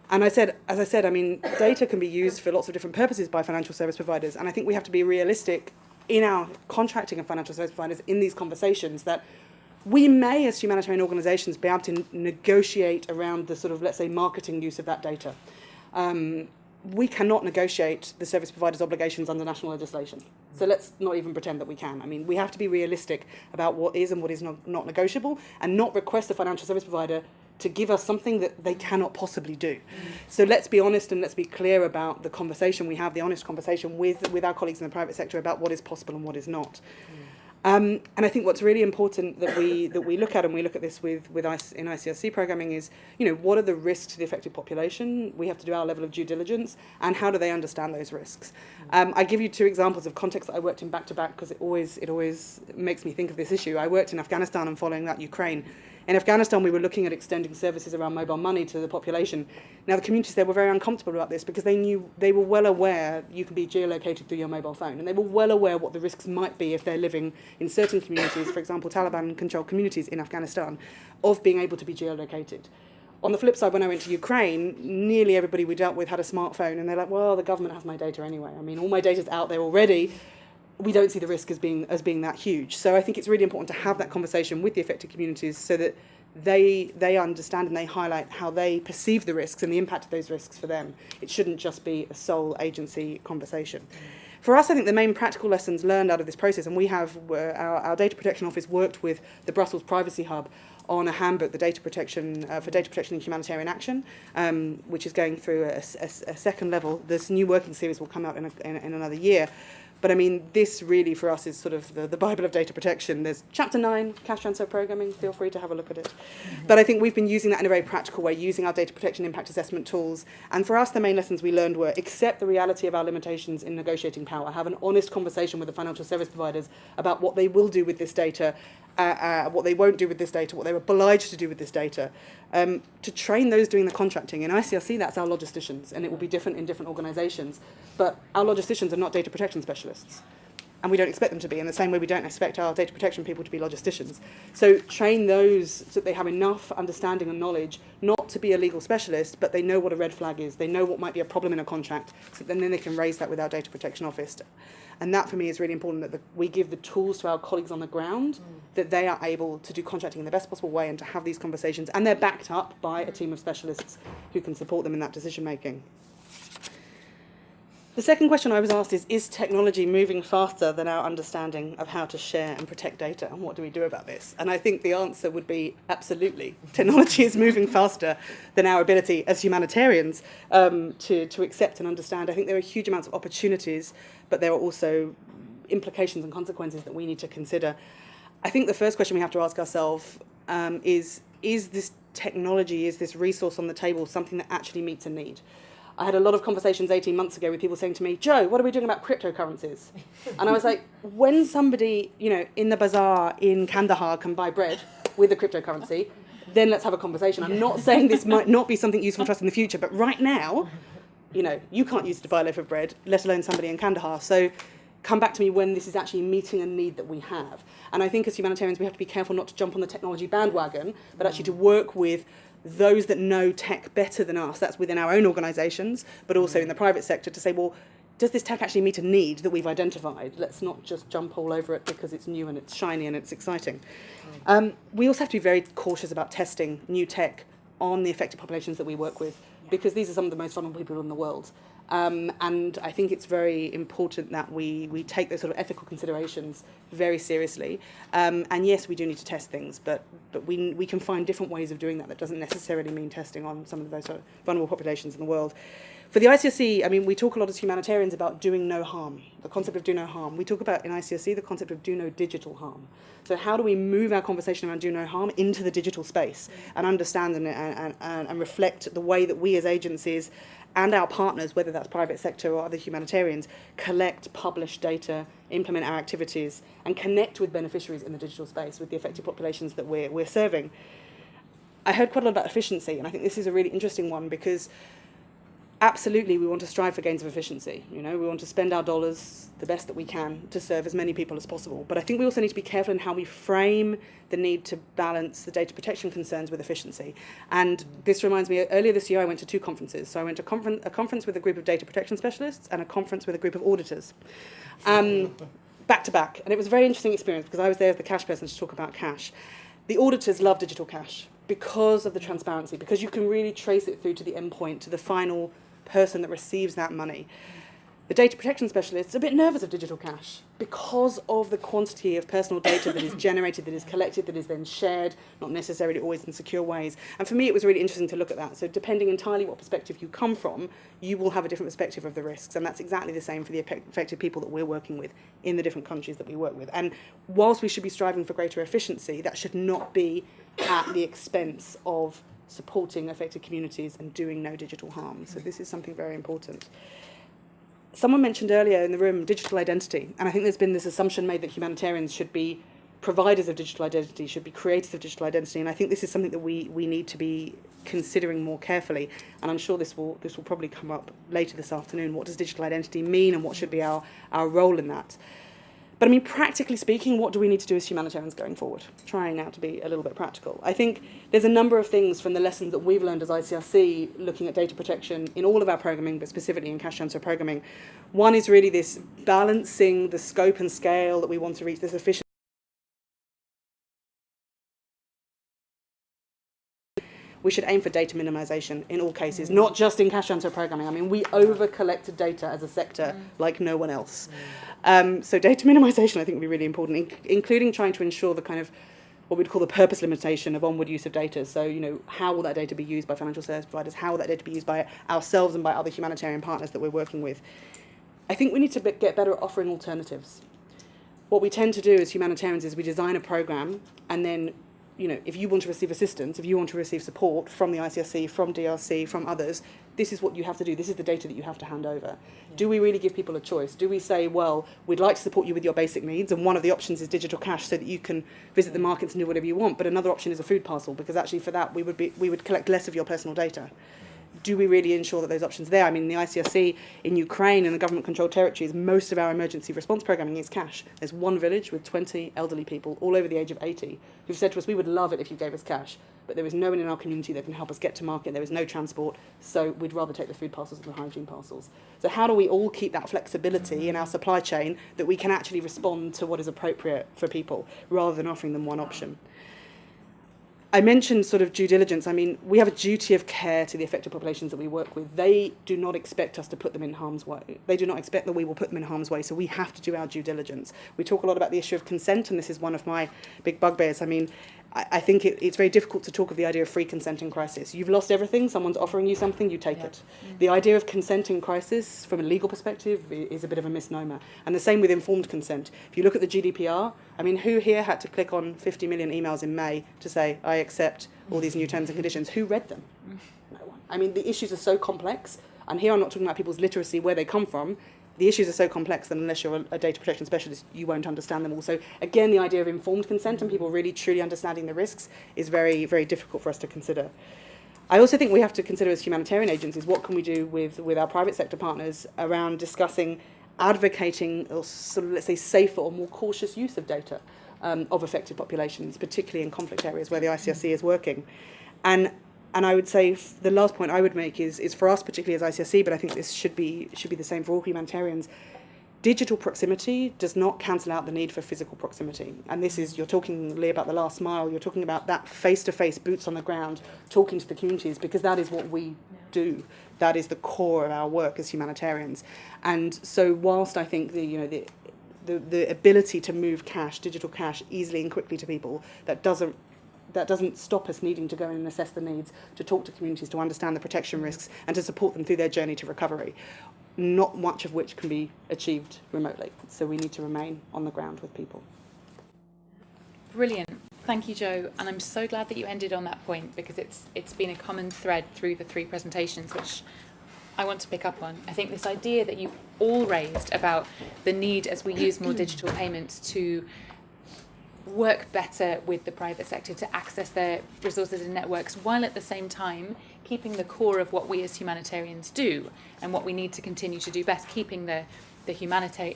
And as I said, I mean, data can be used for lots of different purposes by financial service providers, and I think we have to be realistic in our contracting of financial service providers in these conversations that we may, as humanitarian organisations, be able to negotiate around the sort of, let's say, marketing use of that data. we cannot negotiate the service provider's obligations under national legislation. So let's not even pretend that we can. I mean, we have to be realistic about what is and what is not negotiable, and not request a financial service provider to give us something that they cannot possibly do. So let's be honest and let's be clear about the conversation we have, the honest conversation with our colleagues in the private sector about what is possible and what is not. And I think what's really important that we look at, and we look at this in ICRC programming, is, what are the risks to the affected population? We have to do our level of due diligence, and how do they understand those risks? I give you two examples of contexts that I worked in back to back, because it always makes me think of this issue. I worked in Afghanistan, and following that, Ukraine. In Afghanistan, we were looking at extending services around mobile money to the population. Now, the communities there were very uncomfortable about this, because they were well aware you can be geolocated through your mobile phone, and they were well aware what the risks might be if they're living in certain communities, for example, Taliban-controlled communities in Afghanistan, of being able to be geolocated. On the flip side, when I went to Ukraine, nearly everybody we dealt with had a smartphone, and they're like, well, the government has my data anyway. I mean, all my data's out there already. We don't see the risk as being that huge. So I think it's really important to have that conversation with the affected communities so that they understand and they highlight how they perceive the risks and the impact of those risks for them. It shouldn't just be a sole agency conversation. For us, I think the main practical lessons learned out of this process, and we have, our data protection office worked with the Brussels Privacy Hub on a handbook, the data protection for data protection and humanitarian action, which is going through a second level. This new working series will come out in another year. But I mean, this really for us is sort of the Bible of data protection. There's Chapter 9, cash transfer programming. Feel free to have a look at it. But I think we've been using that in a very practical way, using our data protection impact assessment tools. And for us, the main lessons we learned were accept the reality of our limitations in negotiating power, have an honest conversation with the financial service providers about what they will do with this data, what they won't do with this data, what they're obliged to do with this data, to train those doing the contracting. In ICRC, that's our logisticians, and it will be different in different organisations. But our logisticians are not data protection specialists, and we don't expect them to be, in the same way we don't expect our data protection people to be logisticians. So train those so that they have enough understanding and knowledge not to be a legal specialist, but they know what a red flag is, they know what might be a problem in a contract, so then they can raise that with our data protection office. And that, for me, is really important, that we give the tools to our colleagues on the ground, that they are able to do contracting in the best possible way and to have these conversations, and they're backed up by a team of specialists who can support them in that decision-making. The second question I was asked is technology moving faster than our understanding of how to share and protect data, and what do we do about this? And I think the answer would be absolutely. Technology is moving faster than our ability as humanitarians to accept and understand. I think there are huge amounts of opportunities, but there are also implications and consequences that we need to consider. I think the first question we have to ask ourselves is this technology, is this resource on the table something that actually meets a need? I had a lot of conversations 18 months ago with people saying to me, Joe, what are we doing about cryptocurrencies? And I was like, when somebody, in the bazaar in Kandahar can buy bread with a cryptocurrency, then let's have a conversation. I'm not saying this might not be something useful to us in the future, but right now, you can't use it to buy a loaf of bread, let alone somebody in Kandahar. So come back to me when this is actually meeting a need that we have. And I think as humanitarians, we have to be careful not to jump on the technology bandwagon, but actually to work with those that know tech better than us, that's within our own organisations, but also in the private sector, to say, well, does this tech actually meet a need that we've identified? Let's not just jump all over it because it's new and it's shiny and it's exciting. We also have to be very cautious about testing new tech on the affected populations that we work with, because these are some of the most vulnerable people in the world. And I think it's very important that we take those sort of ethical considerations very seriously. And yes, we do need to test things, but we can find different ways of doing that. That doesn't necessarily mean testing on some of those sort of vulnerable populations in the world. For the ICRC, we talk a lot as humanitarians about doing no harm, the concept of do no harm. We talk about in ICRC the concept of do no digital harm. So how do we move our conversation around do no harm into the digital space and understand and reflect the way that we as agencies and our partners, whether that's private sector or other humanitarians, collect, publish data, implement our activities, and connect with beneficiaries in the digital space with the affected populations that we're serving. I heard quite a lot about efficiency, and I think this is a really interesting one, because absolutely we want to strive for gains of efficiency. We want to spend our dollars the best that we can to serve as many people as possible. But I think we also need to be careful in how we frame the need to balance the data protection concerns with efficiency. And this reminds me, earlier this year I went to 2 conferences. So I went to a conference with a group of data protection specialists and a conference with a group of auditors, back to back. And it was a very interesting experience, because I was there as the cash person to talk about cash. The auditors love digital cash because of the transparency, because you can really trace it through to the endpoint, to the final person that receives that money. The data protection specialist is a bit nervous of digital cash because of the quantity of personal data that is generated, that is collected, that is then shared, not necessarily always in secure ways. And for me, it was really interesting to look at that. So depending entirely what perspective you come from, you will have a different perspective of the risks. And that's exactly the same for the affected people that we're working with in the different countries that we work with. And whilst we should be striving for greater efficiency, that should not be at the expense of supporting affected communities and doing no digital harm. So this is something very important. Someone mentioned earlier in the room digital identity, and I think there's been this assumption made that humanitarians should be providers of digital identity, should be creators of digital identity, and I think this is something that we need to be considering more carefully, and I'm sure this will probably come up later this afternoon. What does digital identity mean, and what should be our role in that? But I mean, practically speaking, what do we need to do as humanitarians going forward? Trying now to be a little bit practical. I think there's a number of things from the lessons that we've learned as ICRC looking at data protection in all of our programming, but specifically in cash transfer programming. One is really this balancing the scope and scale that we want to reach, this efficient. We should aim for data minimization in all cases, not just in cash transfer programming. I mean, we over-collected data as a sector like no one else. So data minimization, I think, would be really important, including trying to ensure the kind of what we'd call the purpose limitation of onward use of data. So, you know, how will that data be used by financial service providers? How will that data be used by ourselves and by other humanitarian partners that we're working with? I think we need to get better at offering alternatives. What we tend to do as humanitarians is we design a program, and then, you know, if you want to receive assistance, if you want to receive support from the ICRC, from DRC, from others, this is what you have to do. This is the data that you have to hand over. Yeah. Do we really give people a choice? Do we say, well, we'd like to support you with your basic needs, and one of the options is digital cash so that you can visit the markets and do whatever you want, but another option is a food parcel, because actually for that we would collect less of your personal data. Do we really ensure that those options are there? I mean, the ICRC in Ukraine and the government-controlled territories, most of our emergency response programming is cash. There's one village with 20 elderly people, all over the age of 80, who've said to us, we would love it if you gave us cash, but there is no one in our community that can help us get to market. There is no transport, so we'd rather take the food parcels than the hygiene parcels. So how do we all keep that flexibility in our supply chain that we can actually respond to what is appropriate for people, rather than offering them one option? I mentioned sort of due diligence. I mean, we have a duty of care to the affected populations that we work with. They do not expect us to put them in harm's way. They do not expect that we will put them in harm's way, so we have to do our due diligence. We talk a lot about the issue of consent, and this is one of my big bugbears. I mean, I think it's very difficult to talk of the idea of free consent in crisis. You've lost everything, someone's offering you something, you take it. The idea of consent in crisis, from a legal perspective, is a bit of a misnomer. And the same with informed consent. If you look at the GDPR, I mean, who here had to click on 50 million emails in May to say, I accept all these new terms and conditions? Who read them? No one. I mean, the issues are so complex, and here I'm not talking about people's literacy, where they come from. The issues are so complex that unless you're a data protection specialist, you won't understand them all. So again, the idea of informed consent and people really truly understanding the risks is very, very difficult for us to consider. I also think we have to consider as humanitarian agencies, what can we do with our private sector partners around discussing, advocating, or sort of, let's say, safer or more cautious use of data of affected populations, particularly in conflict areas where the ICRC is working. And I would say the last point I would make is for us, particularly as ICRC, but I think this should be the same for all humanitarians. Digital proximity does not cancel out the need for physical proximity. And this is, you're talking, Lee, about the last mile, you're talking about that face-to-face, boots on the ground, talking to the communities, because that is what we do. That is the core of our work as humanitarians. And so whilst I think the ability to move cash, digital cash, easily and quickly to people, that doesn't stop us needing to go in and assess the needs, to talk to communities, to understand the protection risks, and to support them through their journey to recovery, not much of which can be achieved remotely. So we need to remain on the ground with people. Brilliant. Thank you, Jo. And I'm so glad that you ended on that point, because it's been a common thread through the three presentations, which I want to pick up on. I think this idea that you've all raised about the need, as we use more digital payments, to work better with the private sector to access their resources and networks, while at the same time keeping the core of what we as humanitarians do and what we need to continue to do best, keeping the humanity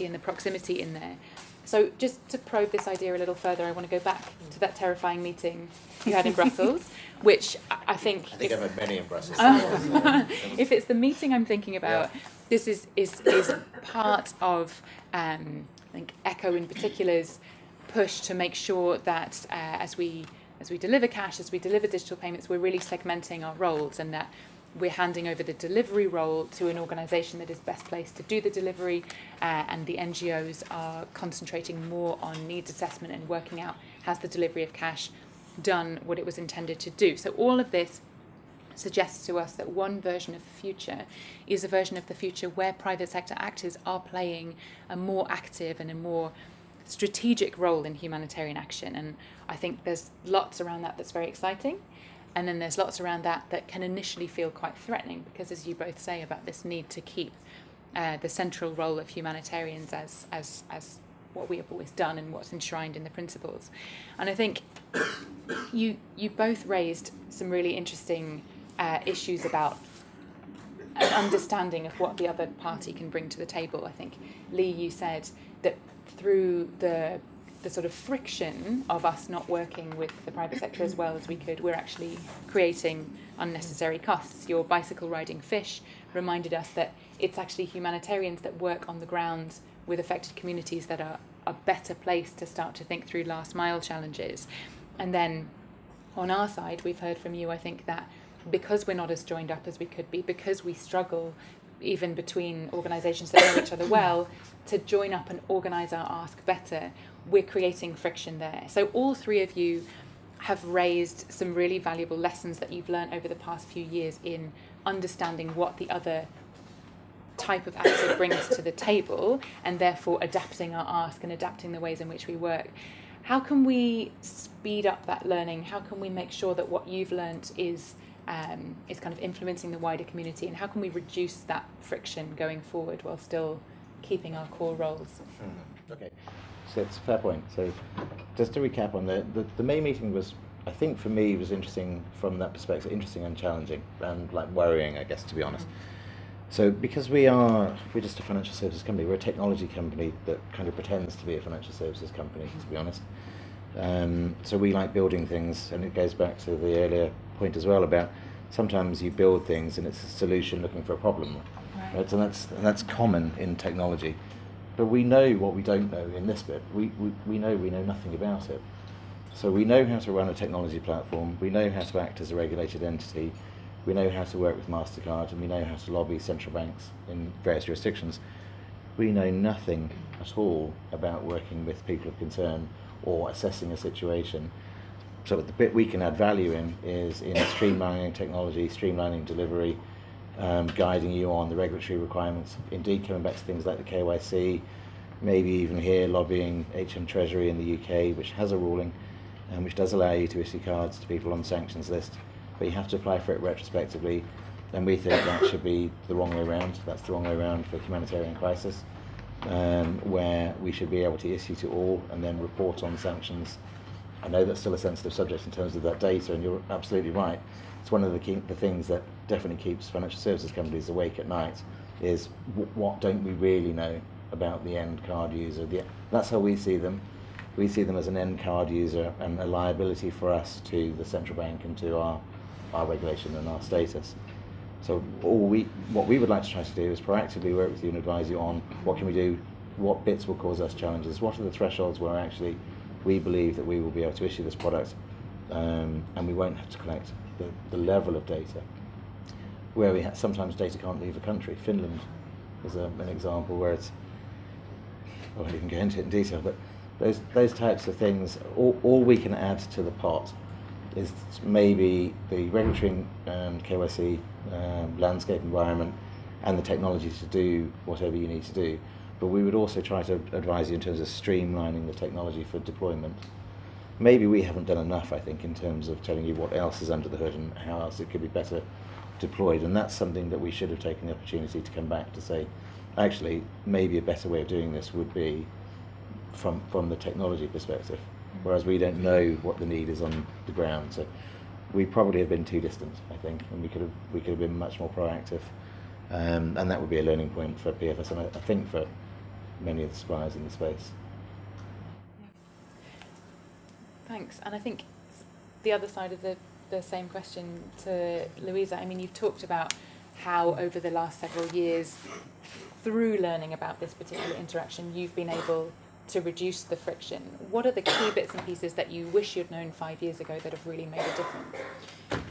and the proximity in there. So just to probe this idea a little further, I want to go back to that terrifying meeting you had in Brussels, which I think I've had many in Brussels. If it's the meeting I'm thinking about, this is part of I think ECHO in particular's push to make sure that as we deliver cash, as we deliver digital payments, we're really segmenting our roles, and that we're handing over the delivery role to an organisation that is best placed to do the delivery, and the NGOs are concentrating more on needs assessment and working out has the delivery of cash done what it was intended to do. So all of this suggests to us that one version of the future is a version of the future where private sector actors are playing a more active and a more strategic role in humanitarian action. And I think there's lots around that that's very exciting. And then there's lots around that that can initially feel quite threatening, because as you both say about this need to keep the central role of humanitarians as what we have always done and what's enshrined in the principles. And I think you both raised some really interesting issues about an understanding of what the other party can bring to the table. I think, Lee, you said that through the sort of friction of us not working with the private sector as well as we could, we're actually creating unnecessary costs. Your bicycle riding fish reminded us that it's actually humanitarians that work on the ground with affected communities that are a better place to start to think through last mile challenges. And then on our side, we've heard from you, I think, that because we're not as joined up as we could be, because we struggle even between organisations that know each other well, to join up and organise our ask better, we're creating friction there. So all three of you have raised some really valuable lessons that you've learned over the past few years in understanding what the other type of actor brings to the table, and therefore adapting our ask and adapting the ways in which we work. How can we speed up that learning? How can we make sure that what you've learned is kind of influencing the wider community, and how can we reduce that friction going forward while still keeping our core roles? Okay, so it's a fair point. So just to recap on the May meeting was, I think for me, was interesting from that perspective, interesting and challenging and like worrying, I guess, to be honest. So because we're just a financial services company, we're a technology company that kind of pretends to be a financial services company, to be honest. So we like building things, and it goes back to the earlier point as well about sometimes you build things and it's a solution looking for a problem, right? And that's common in technology. But we know what we don't know in this bit. We know nothing about it. So we know how to run a technology platform, we know how to act as a regulated entity, we know how to work with MasterCard, and we know how to lobby central banks in various jurisdictions. We know nothing at all about working with people of concern or assessing a situation. So the bit we can add value in is in streamlining technology, streamlining delivery, guiding you on the regulatory requirements, indeed coming back to things like the KYC, maybe even here lobbying HM Treasury in the UK, which has a ruling, which does allow you to issue cards to people on the sanctions list, but you have to apply for it retrospectively, and we think that should be the wrong way around. That's the wrong way around for humanitarian crisis, where we should be able to issue to all and then report on sanctions. I know that's still a sensitive subject in terms of that data, and you're absolutely right. It's one of the things that definitely keeps financial services companies awake at night, is what don't we really know about the end card user. That's how we see them. We see them as an end card user and a liability for us to the central bank and to our regulation and our status. So what we would like to try to do is proactively work with you and advise you on what can we do, what bits will cause us challenges, what are the thresholds where actually we believe that we will be able to issue this product, and we won't have to collect the level of data, where sometimes data can't leave a country. Finland is an example where it's, I won't even go into it in detail, but those types of things, all we can add to the pot is maybe the regulatory and KYC landscape environment and the technology to do whatever you need to do. But we would also try to advise you in terms of streamlining the technology for deployment. Maybe we haven't done enough, I think, in terms of telling you what else is under the hood and how else it could be better deployed. And that's something that we should have taken the opportunity to come back to say, actually, maybe a better way of doing this would be from the technology perspective, whereas we don't know what the need is on the ground. So we probably have been too distant, I think, and we could have been much more proactive. And that would be a learning point for PFS, and I think for many of the suppliers in the space. Thanks. And I think the other side of the same question to Louisa, I mean, you've talked about how over the last several years, through learning about this particular interaction, you've been able to reduce the friction. What are the key bits and pieces that you wish you'd known 5 years ago that have really made a difference?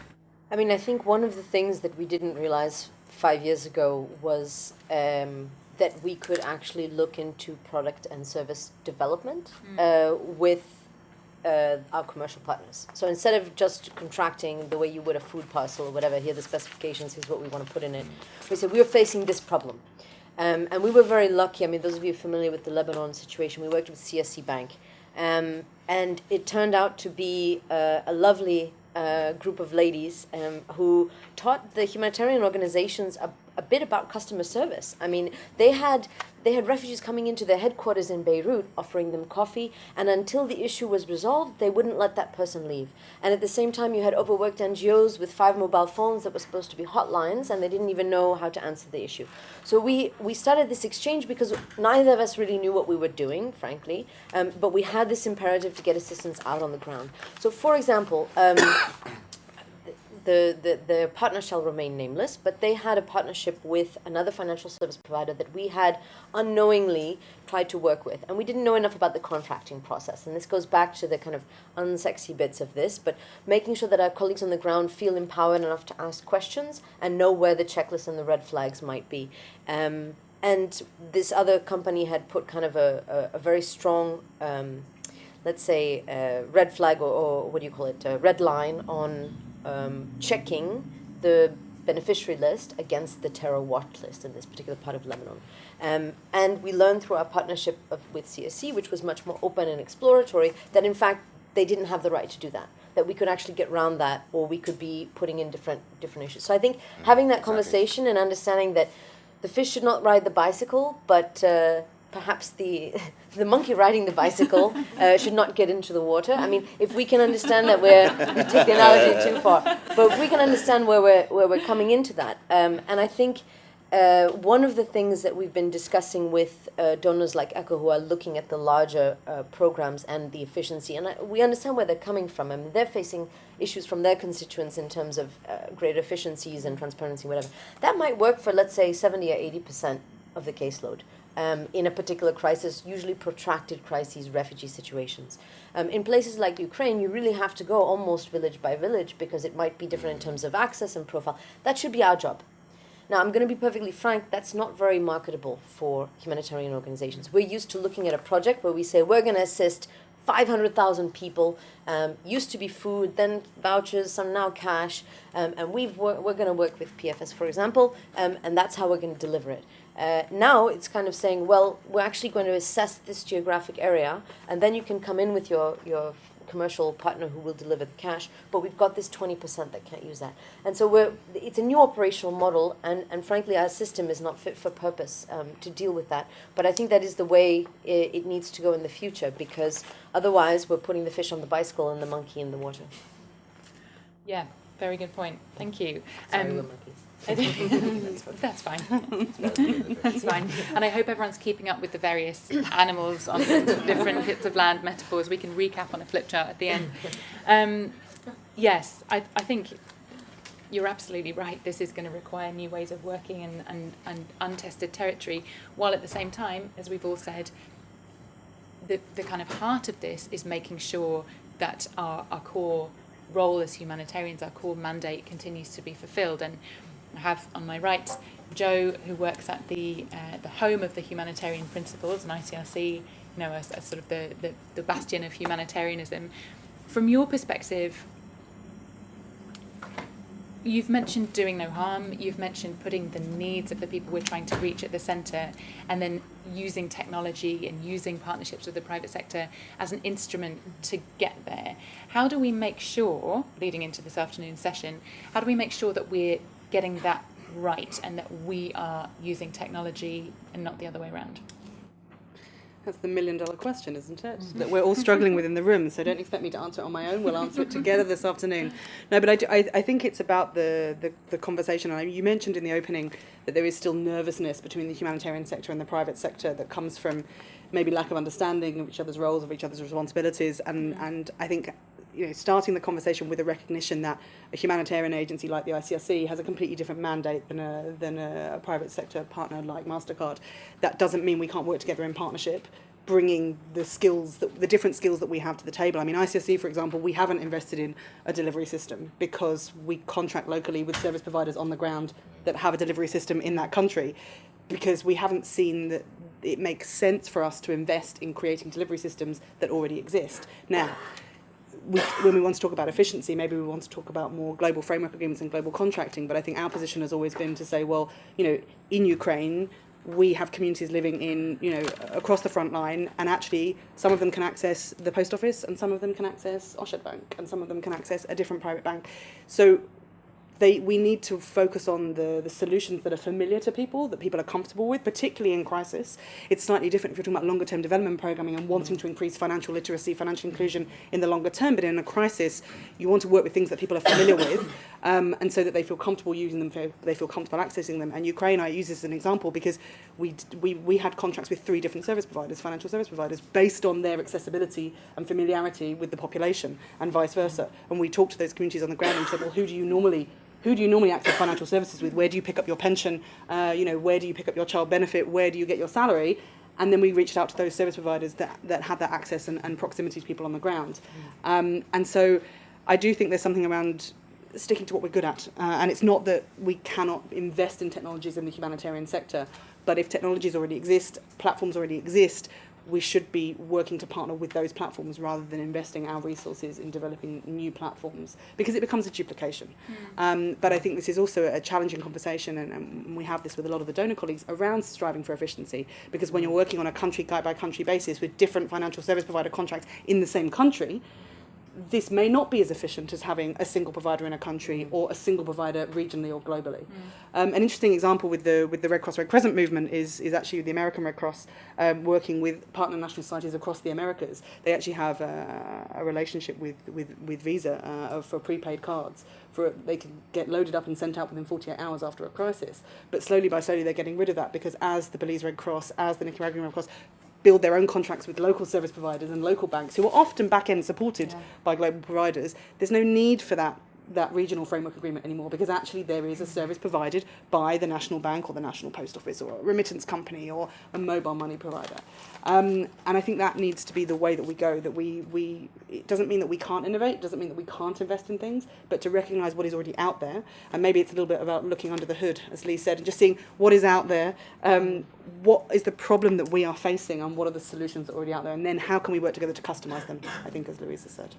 I mean, I think one of the things that we didn't realize 5 years ago was that we could actually look into product and service development with our commercial partners. So instead of just contracting the way you would a food parcel or whatever, here are the specifications, here's what we want to put in it, we said we're facing this problem. And we were very lucky. I mean, those of you familiar with the Lebanon situation, we worked with CSC Bank. And it turned out to be a lovely group of ladies who taught the humanitarian organizations a bit about customer service. I mean, they had refugees coming into their headquarters in Beirut offering them coffee, and until the issue was resolved, they wouldn't let that person leave. And at the same time, you had overworked NGOs with 5 mobile phones that were supposed to be hotlines, and they didn't even know how to answer the issue. So we started this exchange because neither of us really knew what we were doing, frankly, but we had this imperative to get assistance out on the ground. So, for example, the partner shall remain nameless, but they had a partnership with another financial service provider that we had unknowingly tried to work with. And we didn't know enough about the contracting process. And this goes back to the kind of unsexy bits of this, but making sure that our colleagues on the ground feel empowered enough to ask questions and know where the checklist and the red flags might be. And this other company had put kind of a very strong, let's say, red flag or what do you call it, red line on checking the beneficiary list against the terror watch list in this particular part of Lebanon. And we learned through our partnership with CSC, which was much more open and exploratory, that in fact they didn't have the right to do that we could actually get around that, or we could be putting in different issues. So I think having that conversation and understanding that the fish should not ride the bicycle, but perhaps the monkey riding the bicycle should not get into the water. I mean, if we can understand that we take the analogy too far, but if we can understand where we're coming into that, and I think one of the things that we've been discussing with donors like ECHO, who are looking at the larger programs and the efficiency, and we understand where they're coming from. I mean, they're facing issues from their constituents in terms of greater efficiencies and transparency, whatever. That might work for, let's say, 70 or 80% of the caseload. In a particular crisis, usually protracted crises, refugee situations. In places like Ukraine, you really have to go almost village by village because it might be different in terms of access and profile. That should be our job. Now, I'm going to be perfectly frank, that's not very marketable for humanitarian organizations. We're used to looking at a project where we say we're going to assist 500,000 people, used to be food, then vouchers, some now cash, and we're going to work with PFS, for example, and that's how we're going to deliver it. Now it's kind of saying, well, we're actually going to assess this geographic area, and then you can come in with your commercial partner who will deliver the cash, but we've got this 20% that can't use that. And so it's a new operational model, and frankly, our system is not fit for purpose to deal with that. But I think that is the way it needs to go in the future, because otherwise we're putting the fish on the bicycle and the monkey in the water. Yeah, very good point. Thank you. Sorry, we're monkeys. That's fine. That's fine. And I hope everyone's keeping up with the various animals on the different bits of land metaphors. We can recap on a flip chart at the end. Yes, I think you're absolutely right. This is going to require new ways of working and untested territory, while at the same time, as we've all said, the kind of heart of this is making sure that our core role as humanitarians, our core mandate, continues to be fulfilled. And I have on my right Joe, who works at the home of the humanitarian principles, and ICRC, as sort of the bastion of humanitarianism. From your perspective, you've mentioned doing no harm, you've mentioned putting the needs of the people we're trying to reach at the centre, and then using technology and using partnerships with the private sector as an instrument to get there. How do we make sure, leading into this afternoon's session, how do we make sure that we're getting that right and that we are using technology and not the other way around? That's the $1 million question, isn't it? That we're all struggling with in the room, so don't expect me to answer it on my own. We'll answer it together this afternoon. No, but I think it's about the conversation. You mentioned in the opening that there is still nervousness between the humanitarian sector and the private sector that comes from maybe lack of understanding of each other's roles, of each other's responsibilities, and I think starting the conversation with a recognition that a humanitarian agency like the ICRC has a completely different mandate than a private sector partner like MasterCard. That doesn't mean we can't work together in partnership, bringing the different skills that we have to the table. I mean, ICRC, for example, we haven't invested in a delivery system because we contract locally with service providers on the ground that have a delivery system in that country, because we haven't seen that it makes sense for us to invest in creating delivery systems that already exist. Now, when we want to talk about efficiency, maybe we want to talk about more global framework agreements and global contracting, but I think our position has always been to say, well, in Ukraine, we have communities living in, across the front line, and actually some of them can access the post office, and some of them can access Oshad Bank, and some of them can access a different private bank. So we need to focus on the solutions that are familiar to people, that people are comfortable with, particularly in crisis. It's slightly different if you're talking about longer term development programming and wanting to increase financial literacy, financial inclusion in the longer term, but in a crisis, you want to work with things that people are familiar with, and so that they feel comfortable using them, they feel comfortable accessing them. And Ukraine, I use this as an example because we had contracts with 3 different service providers, financial service providers, based on their accessibility and familiarity with the population, and vice versa. And we talked to those communities on the ground and said, well, who do you normally access financial services with? Where do you pick up your pension? Where do you pick up your child benefit? Where do you get your salary? And then we reached out to those service providers that had that access and proximity to people on the ground. And so I do think there's something around sticking to what we're good at. And it's not that we cannot invest in technologies in the humanitarian sector, but if technologies already exist, platforms already exist, we should be working to partner with those platforms rather than investing our resources in developing new platforms, because it becomes a duplication. But I think this is also a challenging conversation, and we have this with a lot of the donor colleagues around striving for efficiency, because when you're working on a country by country basis with different financial service provider contracts in the same country, this may not be as efficient as having a single provider in a country or a single provider regionally or globally. An interesting example with the Red Cross Red Crescent movement is actually the American Red Cross working with partner national societies across the Americas. They actually have a relationship with Visa for prepaid cards. They can get loaded up and sent out within 48 hours after a crisis. But slowly they're getting rid of that, because as the Belize Red Cross, as the Nicaraguan Red Cross build their own contracts with local service providers and local banks, who are often back-end supported by global providers, there's no need for that regional framework agreement anymore, because actually there is a service provided by the national bank or the national post office or a remittance company or a mobile money provider. And I think that needs to be the way that we go, that it doesn't mean that we can't innovate, it doesn't mean that we can't invest in things, but to recognise what is already out there. And maybe it's a little bit about looking under the hood, as Lee said, and just seeing what is out there, what is the problem that we are facing, and what are the solutions that are already out there, and then how can we work together to customise them, I think, as Louisa said.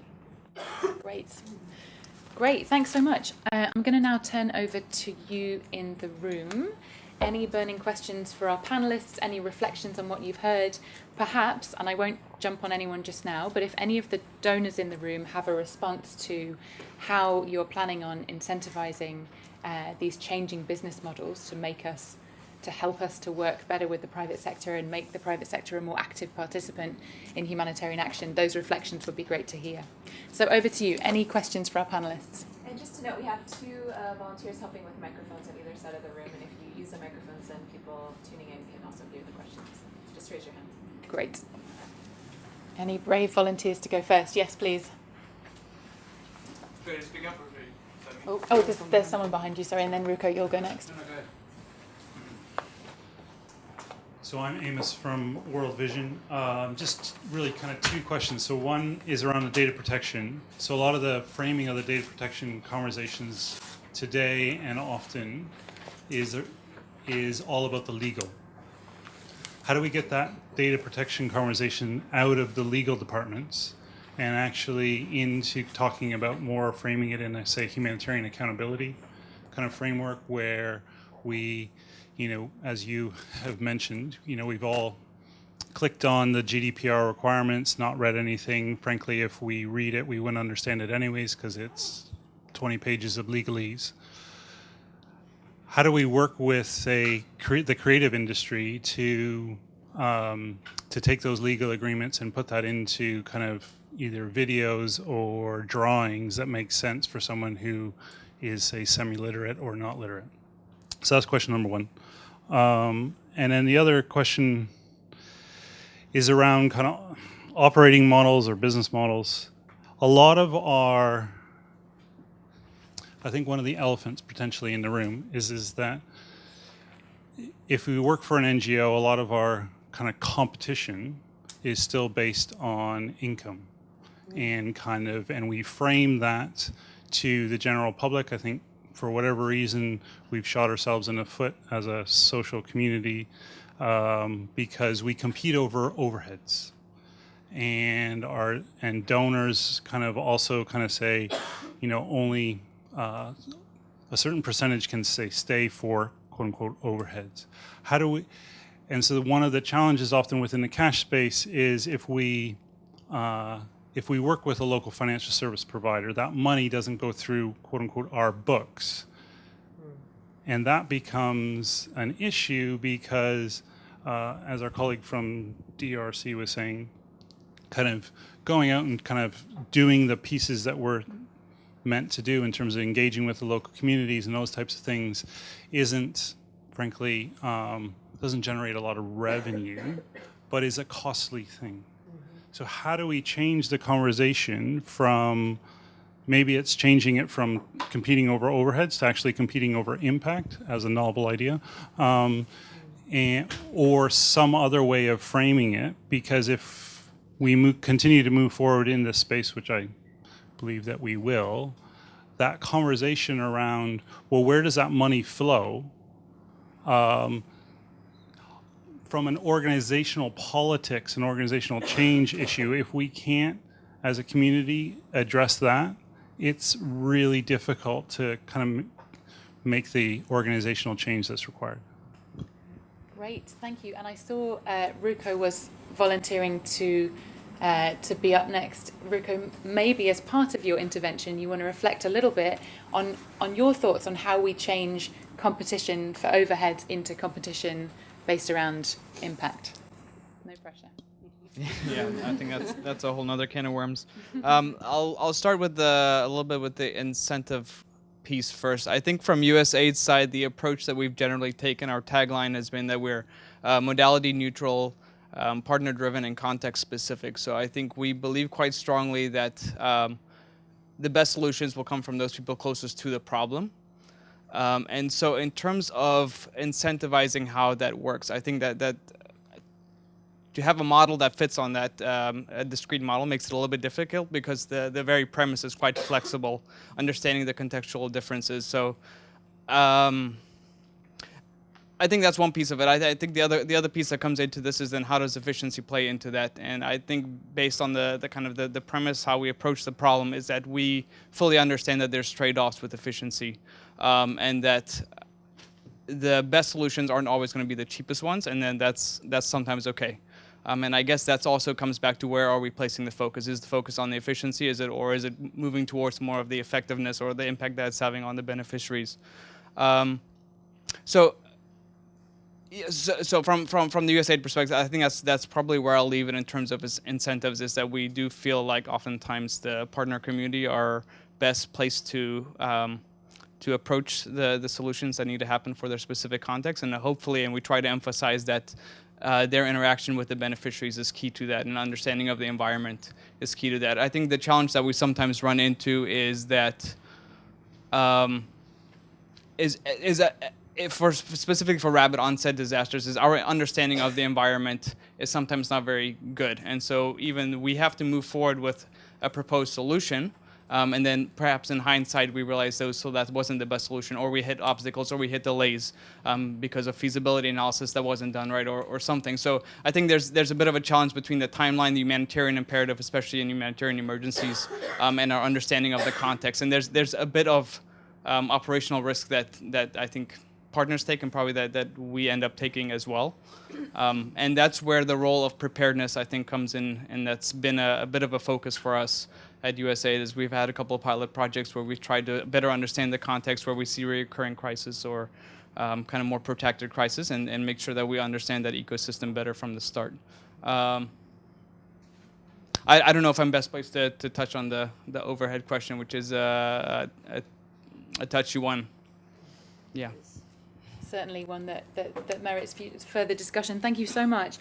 Great, thanks so much. I'm going to now turn over to you in the room. Any burning questions for our panellists, any reflections on what you've heard, perhaps, and I won't jump on anyone just now, but if any of the donors in the room have a response to how you're planning on incentivising these changing business models to help us to work better with the private sector and make the private sector a more active participant in humanitarian action, those reflections would be great to hear. So over to you. Any questions for our panellists? And just to note, we have 2 volunteers helping with microphones on either side of the room, and if you use the microphones, then people tuning in can also hear the questions. Just raise your hand. Great. Any brave volunteers to go first? Yes, please. Should I speak up or should I? Oh, there's someone behind you, sorry, and then Ruko, you'll go next. No, go ahead. So I'm Amos from World Vision. Just really kind of 2 questions. So one is around the data protection. So a lot of the framing of the data protection conversations today and often is all about the legal. How do we get that data protection conversation out of the legal departments and actually into talking about more framing it in a, say, humanitarian accountability kind of framework where we, as you have mentioned, we've all clicked on the GDPR requirements, not read anything. Frankly, if we read it, we wouldn't understand it anyways because it's 20 pages of legalese. How do we work with, say, the creative industry to take those legal agreements and put that into kind of either videos or drawings that make sense for someone who is, say, semi-literate or not literate? So that's question number 1. And then the other question is around kind of operating models or business models. A lot of our, I think one of the elephants potentially in the room is that if we work for an NGO, a lot of our kind of competition is still based on income, and we frame that to the general public. I think for whatever reason we've shot ourselves in the foot as a social community, because we compete over overheads, and donors also say, only a certain percentage can stay for quote unquote overheads. How do we? And so one of the challenges often within the cash space is if we work with a local financial service provider, that money doesn't go through quote unquote our books. And that becomes an issue because, as our colleague from DRC was saying, going out and doing the pieces that we're meant to do in terms of engaging with the local communities and those types of things isn't, frankly, doesn't generate a lot of revenue, but is a costly thing. So how do we change the conversation from, maybe it's changing it from competing over overheads to actually competing over impact as a novel idea, or some other way of framing it, because if we continue to move forward in this space, which I believe that we will, that conversation around, well, where does that money flow, from an organizational politics and organizational change issue, if we can't, as a community, address that, it's really difficult to make the organizational change that's required. Great, thank you. And I saw Ruko was volunteering to be up next. Ruko, maybe as part of your intervention, you want to reflect a little bit on your thoughts on how we change competition for overheads into competition based around impact. No pressure. Yeah, I think that's a whole nother can of worms. I'll start with a little bit with the incentive piece first. I think from USAID's side, the approach that we've generally taken, our tagline has been that we're modality neutral, partner driven, and context specific. So I think we believe quite strongly that the best solutions will come from those people closest to the problem. And so in terms of incentivizing how that works, I think that to have a model that fits on that, a discrete model, makes it a little bit difficult because the very premise is quite flexible, understanding the contextual differences. So I think that's one piece of it. I think the other piece that comes into this is then how does efficiency play into that? And I think based on the premise, how we approach the problem is that we fully understand that there's trade-offs with efficiency, and that the best solutions aren't always going to be the cheapest ones, and then that's sometimes okay. And I guess that's also comes back to where are we placing the focus? Is the focus on the efficiency? Is it moving towards more of the effectiveness or the impact that it's having on the beneficiaries? So from the USAID perspective, I think that's probably where I'll leave it in terms of its incentives, is that we do feel like oftentimes the partner community are best placed to approach the solutions that need to happen for their specific context, and hopefully, and we try to emphasize that their interaction with the beneficiaries is key to that, and understanding of the environment is key to that. I think the challenge that we sometimes run into is that specifically for rapid onset disasters, is our understanding of the environment is sometimes not very good, and so even we have to move forward with a proposed solution. And then perhaps in hindsight, we realize that wasn't the best solution, or we hit obstacles, or we hit delays because of feasibility analysis that wasn't done right, or something. So I think there's a bit of a challenge between the timeline, the humanitarian imperative, especially in humanitarian emergencies, and our understanding of the context. And there's a bit of operational risk that I think partners take, and probably that we end up taking as well. And that's where the role of preparedness, I think, comes in, and that's been a bit of a focus for us at USAID. Is we've had a couple of pilot projects where we've tried to better understand the context where we see recurring crisis or kind of more protected crisis, and make sure that we understand that ecosystem better from the start. I don't know if I'm best placed to touch on the overhead question, which is a touchy one. Yeah. Certainly one that merits further discussion. Thank you so much.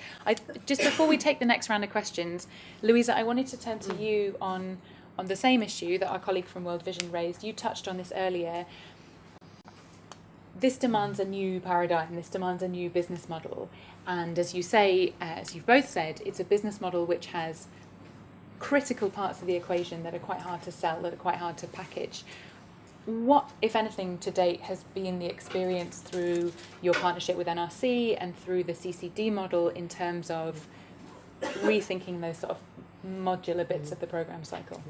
Just before we take the next round of questions, Louisa, I wanted to turn to you on the same issue that our colleague from World Vision raised. You touched on this earlier. this demands a new paradigm, this demands a new business model. And as you say, as you've both said, it's a business model which has critical parts of the equation that are quite hard to sell, that are quite hard to package. What, if anything, to date has been the experience through your partnership with NRC and through the CCD model in terms of rethinking those sort of modular bits of the program cycle?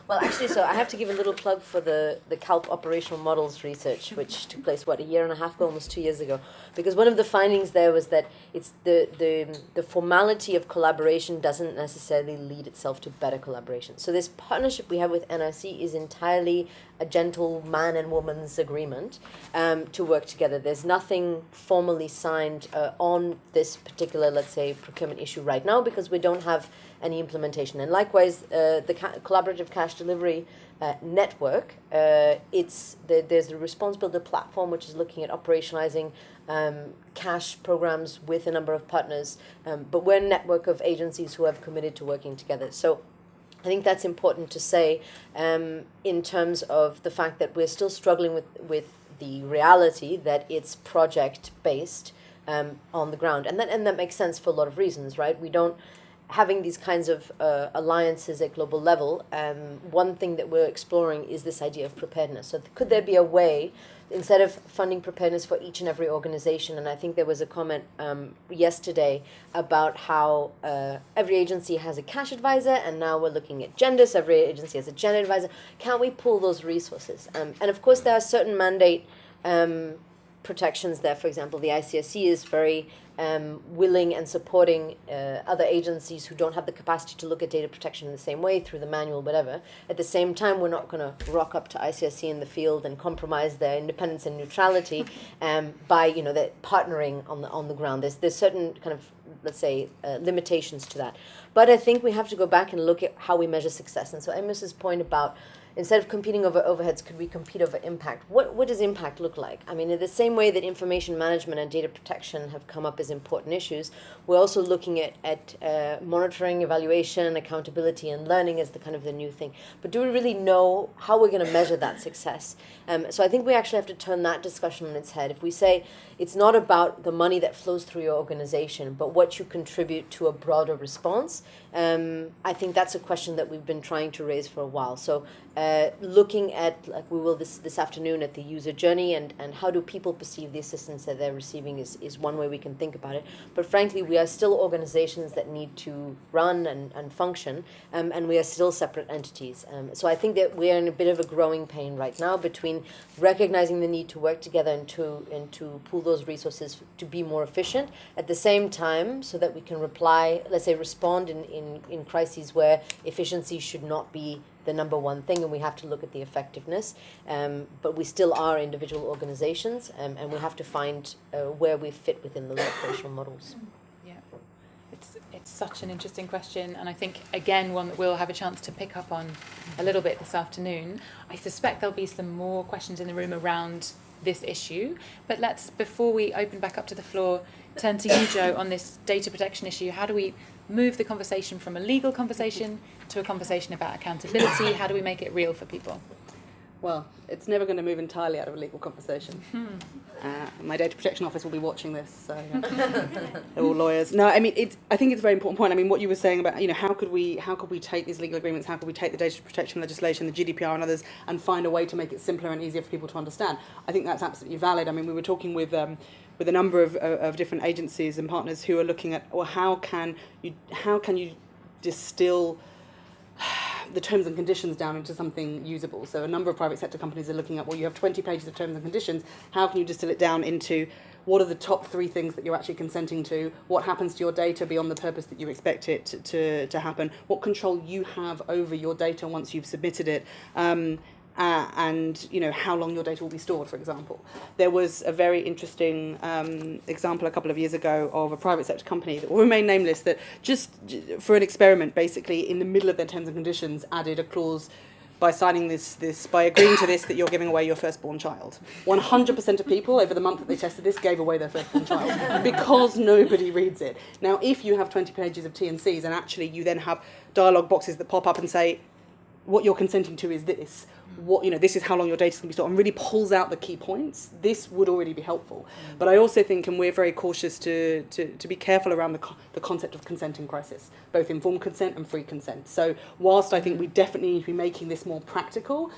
Well, actually, so I have to give a little plug for the CALP operational models research, which took place, a year and a half ago, almost 2 years ago. Because one of the findings there was that it's the formality of collaboration doesn't necessarily lead itself to better collaboration. So this partnership we have with NRC is entirely a gentle man and woman's agreement to work together. There's nothing formally signed on this particular, let's say, procurement issue right now, because we don't have any implementation. And likewise, the collaborative cash delivery network, there's the Response Builder platform, which is looking at operationalizing cash programs with a number of partners, but we're a network of agencies who have committed to working together. So I think that's important to say in terms of the fact that we're still struggling with the reality that it's project-based on the ground. And that makes sense for a lot of reasons, right? We don't having these kinds of alliances at global level, one thing that we're exploring is this idea of preparedness. So could there be a way, instead of funding preparedness for each and every organization, and I think there was a comment yesterday about how every agency has a cash advisor, and now we're looking at gender, so every agency has a gender advisor. Can we pool those resources? And of course there are certain mandate protections there. For example, the ICRC is very willing and supporting other agencies who don't have the capacity to look at data protection in the same way through the manual, whatever. At the same time, we're not going to rock up to ICRC in the field and compromise their independence and neutrality by the partnering on the ground. There's certain kind of, let's say, limitations to that. But I think we have to go back and look at how we measure success. And so Amos's point about instead of competing over overheads, could we compete over impact? What does impact look like? I mean, in the same way that information management and data protection have come up as important issues, we're also looking at monitoring, evaluation, accountability, and learning as the kind of the new thing. But do we really know how we're going to measure that success? So I think we actually have to turn that discussion on its head. If we say it's not about the money that flows through your organization, but what you contribute to a broader response, I think that's a question that we've been trying to raise for a while. So looking at, like we will this afternoon, at the user journey and how do people perceive the assistance that they're receiving is one way we can think about it. But frankly, we are still organizations that need to run and function, and we are still separate entities. So I think that we are in a bit of a growing pain right now between recognizing the need to work together and to pool those resources to be more efficient at the same time, so that we can respond in crises where efficiency should not be the number one thing, and we have to look at the effectiveness. But we still are individual organizations, and we have to find where we fit within the operational models. Yeah, it's such an interesting question, and I think, again, one that we'll have a chance to pick up on a little bit this afternoon. I suspect there'll be some more questions in the room around this issue, but let's, before we open back up to the floor, turn to you, Jo, on this data protection issue. How do we move the conversation from a legal conversation to a conversation about accountability? How do we make it real for people? Well, it's never going to move entirely out of a legal conversation. My data protection office will be watching this, so they're all lawyers. No, I mean, I think it's a very important point. I mean, what you were saying about, how could we take these legal agreements, how could we take the data protection legislation, the GDPR and others, and find a way to make it simpler and easier for people to understand? I think that's absolutely valid. I mean, we were talking with a number of different agencies and partners who are looking at, well, how can you distill the terms and conditions down into something usable? So a number of private sector companies are looking at, well, you have 20 pages of terms and conditions. How can you distill it down into what are the top 3 things that you're actually consenting to? What happens to your data beyond the purpose that you expect it to happen? What control you have over your data once you've submitted it? And how long your data will be stored, for example. There was a very interesting example a couple of years ago of a private sector company that will remain nameless that just for an experiment, basically in the middle of their terms and conditions added a clause, by signing by agreeing to this, that you're giving away your firstborn child. 100% of people over the month that they tested this gave away their firstborn child because nobody reads it. Now, if you have 20 pages of T&Cs and actually you then have dialogue boxes that pop up and say, what you're consenting to is this. What, this is how long your data is going to be stored, and really pulls out the key points. This would already be helpful. But I also think, and we're very cautious to be careful around the concept of consent in crisis, both informed consent and free consent. So whilst I think we definitely need to be making this more practical,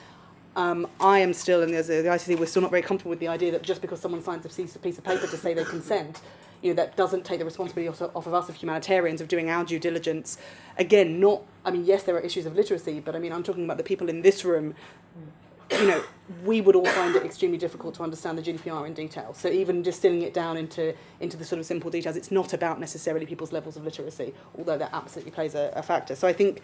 I am still, and as the ICC, we're still not very comfortable with the idea that just because someone signs a piece of paper to say they consent, that doesn't take the responsibility off of us, of humanitarians, of doing our due diligence. Again, yes, there are issues of literacy, but I'm talking about the people in this room. We would all find it extremely difficult to understand the GDPR in detail. So even distilling it down into the sort of simple details, it's not about necessarily people's levels of literacy, although that absolutely plays a factor. So I think,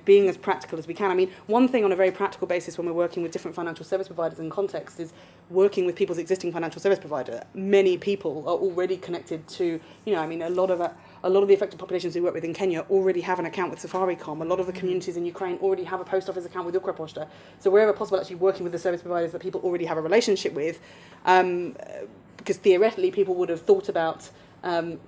being as practical as we can. One thing on a very practical basis when we're working with different financial service providers in context is working with people's existing financial service provider. Many people are already connected to, a lot of the affected populations we work with in Kenya already have an account with Safaricom. A lot of the communities in Ukraine already have a post office account with Ukra-Pochta. So wherever possible, actually working with the service providers that people already have a relationship with, because theoretically people would have thought about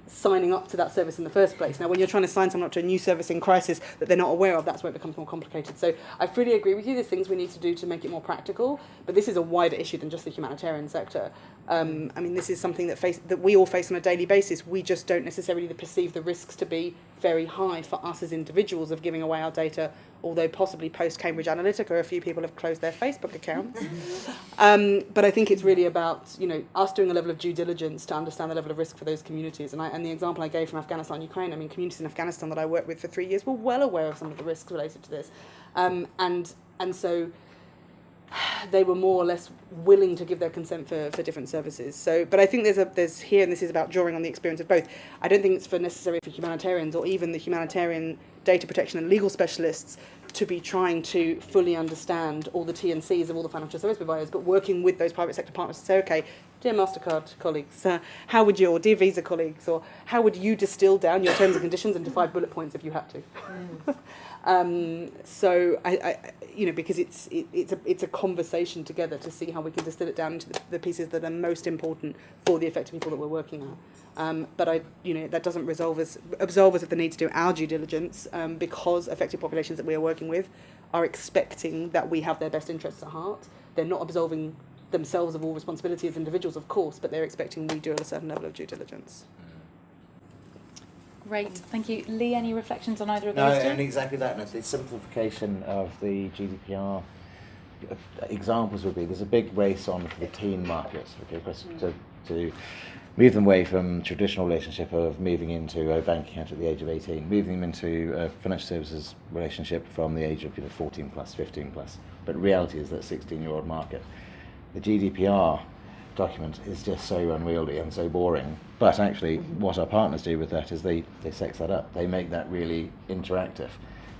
signing up to that service in the first place. Now, when you're trying to sign someone up to a new service in crisis that they're not aware of, that's where it becomes more complicated. So I fully agree with you. There's things we need to do to make it more practical, but this is a wider issue than just the humanitarian sector. This is something that we all face on a daily basis. We just don't necessarily perceive the risks to be very high for us as individuals of giving away our data, although possibly post-Cambridge Analytica, a few people have closed their Facebook accounts. But I think it's really about, us doing a level of due diligence to understand the level of risk for those communities. And the example I gave from Afghanistan, Ukraine, communities in Afghanistan that I worked with for 3 years were well aware of some of the risks related to this. And so they were more or less willing to give their consent for different services. So, but I think there's here, and this is about drawing on the experience of both. I don't think it's necessary for humanitarians or even the humanitarian data protection and legal specialists to be trying to fully understand all the T&Cs of all the financial service providers, but working with those private sector partners to say, okay, dear MasterCard colleagues, how would you, or dear Visa colleagues, or how would you distill down your terms and conditions into 5 bullet points if you had to? So because it's a conversation together to see how we can distill it down into the pieces that are most important for the affected people that we're working on. But that doesn't absolve us of the need to do our due diligence, because affected populations that we are working with are expecting that we have their best interests at heart. They're not absolving themselves of all responsibility as individuals, of course, but they're expecting we do a certain level of due diligence. Great, thank you. Lee, any reflections on either of those two? No, and exactly that. And the simplification of the GDPR examples would be, there's a big race on for the teen markets, to move them away from traditional relationship of moving into a bank account at the age of 18, moving them into a financial services relationship from the age of 14 plus, 15 plus. But reality is that 16-year-old market. The GDPR document is just so unwieldy and so boring. But actually, what our partners do with that is they sex that up. They make that really interactive.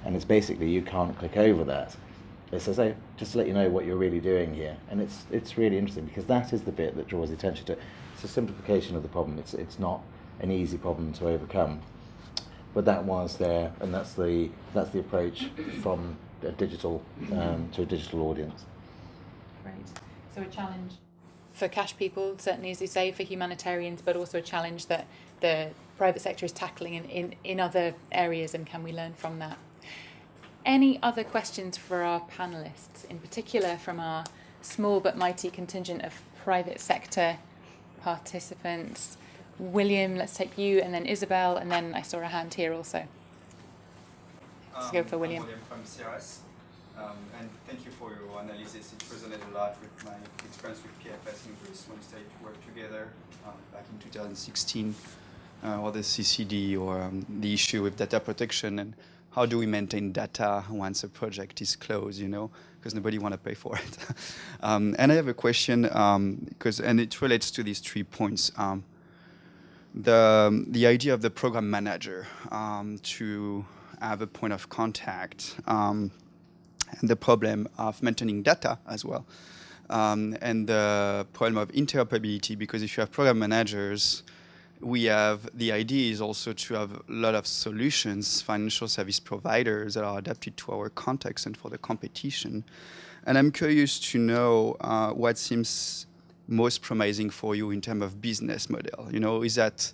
And it's basically, you can't click over that. It says, oh, just to let you know what you're really doing here. And it's really interesting, because that is the bit that draws attention to. It's a simplification of the problem. It's not an easy problem to overcome. But that was there, and that's the approach from a digital to a digital audience. Great. So a challenge for cash people, certainly, as you say, for humanitarians, but also a challenge that the private sector is tackling in other areas, and can we learn from that? Any other questions for our panellists, in particular from our small but mighty contingent of private sector participants? William, let's take you, and then Isabel, and then I saw a hand here also. Let's go for William. I'm William from Seferis. And thank you for your analysis. It resonated a lot with my experience with PFS in Greece when we started to work together back in 2016, or the CCD, or the issue with data protection, and how do we maintain data once a project is closed, because nobody want to pay for it. And I have a question, and it relates to these 3 points. The idea of the program manager to have a point of contact, and the problem of maintaining data as well, and the problem of interoperability, because if you have program managers, the idea is also to have a lot of solutions, financial service providers that are adapted to our context and for the competition. And I'm curious to know what seems most promising for you in terms of business model. Is that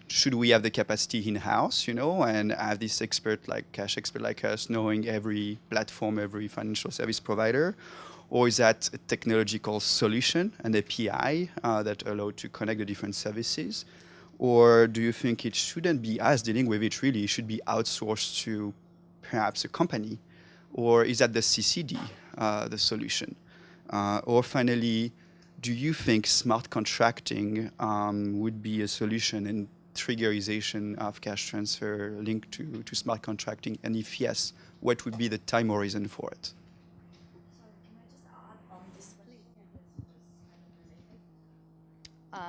should we have the capacity in-house, and have this expert, like cash expert like us, knowing every platform, every financial service provider? Or is that a technological solution, an API that allow to connect the different services? Or do you think it shouldn't be us dealing with it really? It should be outsourced to perhaps a company? Or is that the CCD, the solution? Or finally, do you think smart contracting would be a solution in triggerization of cash transfer linked to smart contracting? And if yes, what would be the time horizon for it?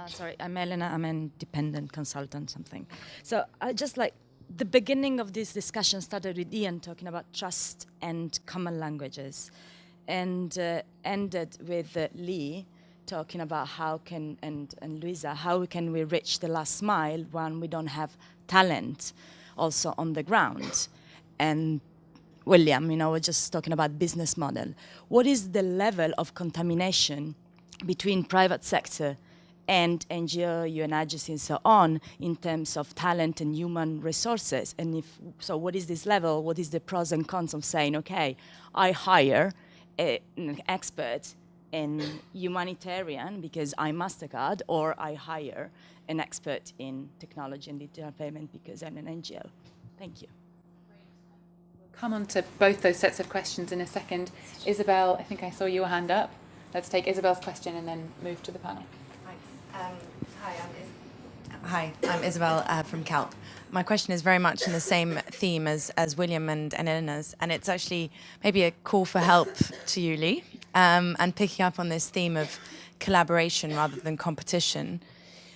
Sorry, I'm Elena. I'm an independent consultant, something. So I just like the beginning of this discussion started with Ian talking about trust and common languages, and ended with Lee talking about how can and Louisa, how can we reach the last mile when we don't have talent also on the ground, and William, we're just talking about business model. What is the level of contamination between private sector and NGO, UN agencies, and so on, in terms of talent and human resources? And if so, what is this level? What is the pros and cons of saying, okay, I hire an expert in humanitarian because I'm MasterCard, or I hire an expert in technology and digital payment because I'm an NGO? Thank you. Come on to both those sets of questions in a second. Isabel, I think I saw your hand up. Let's take Isabel's question and then move to the panel. Hi, I'm Isabel from CALP. My question is very much in the same theme as William and Elena's, and it's actually maybe a call for help to you, Lee, and picking up on this theme of collaboration rather than competition.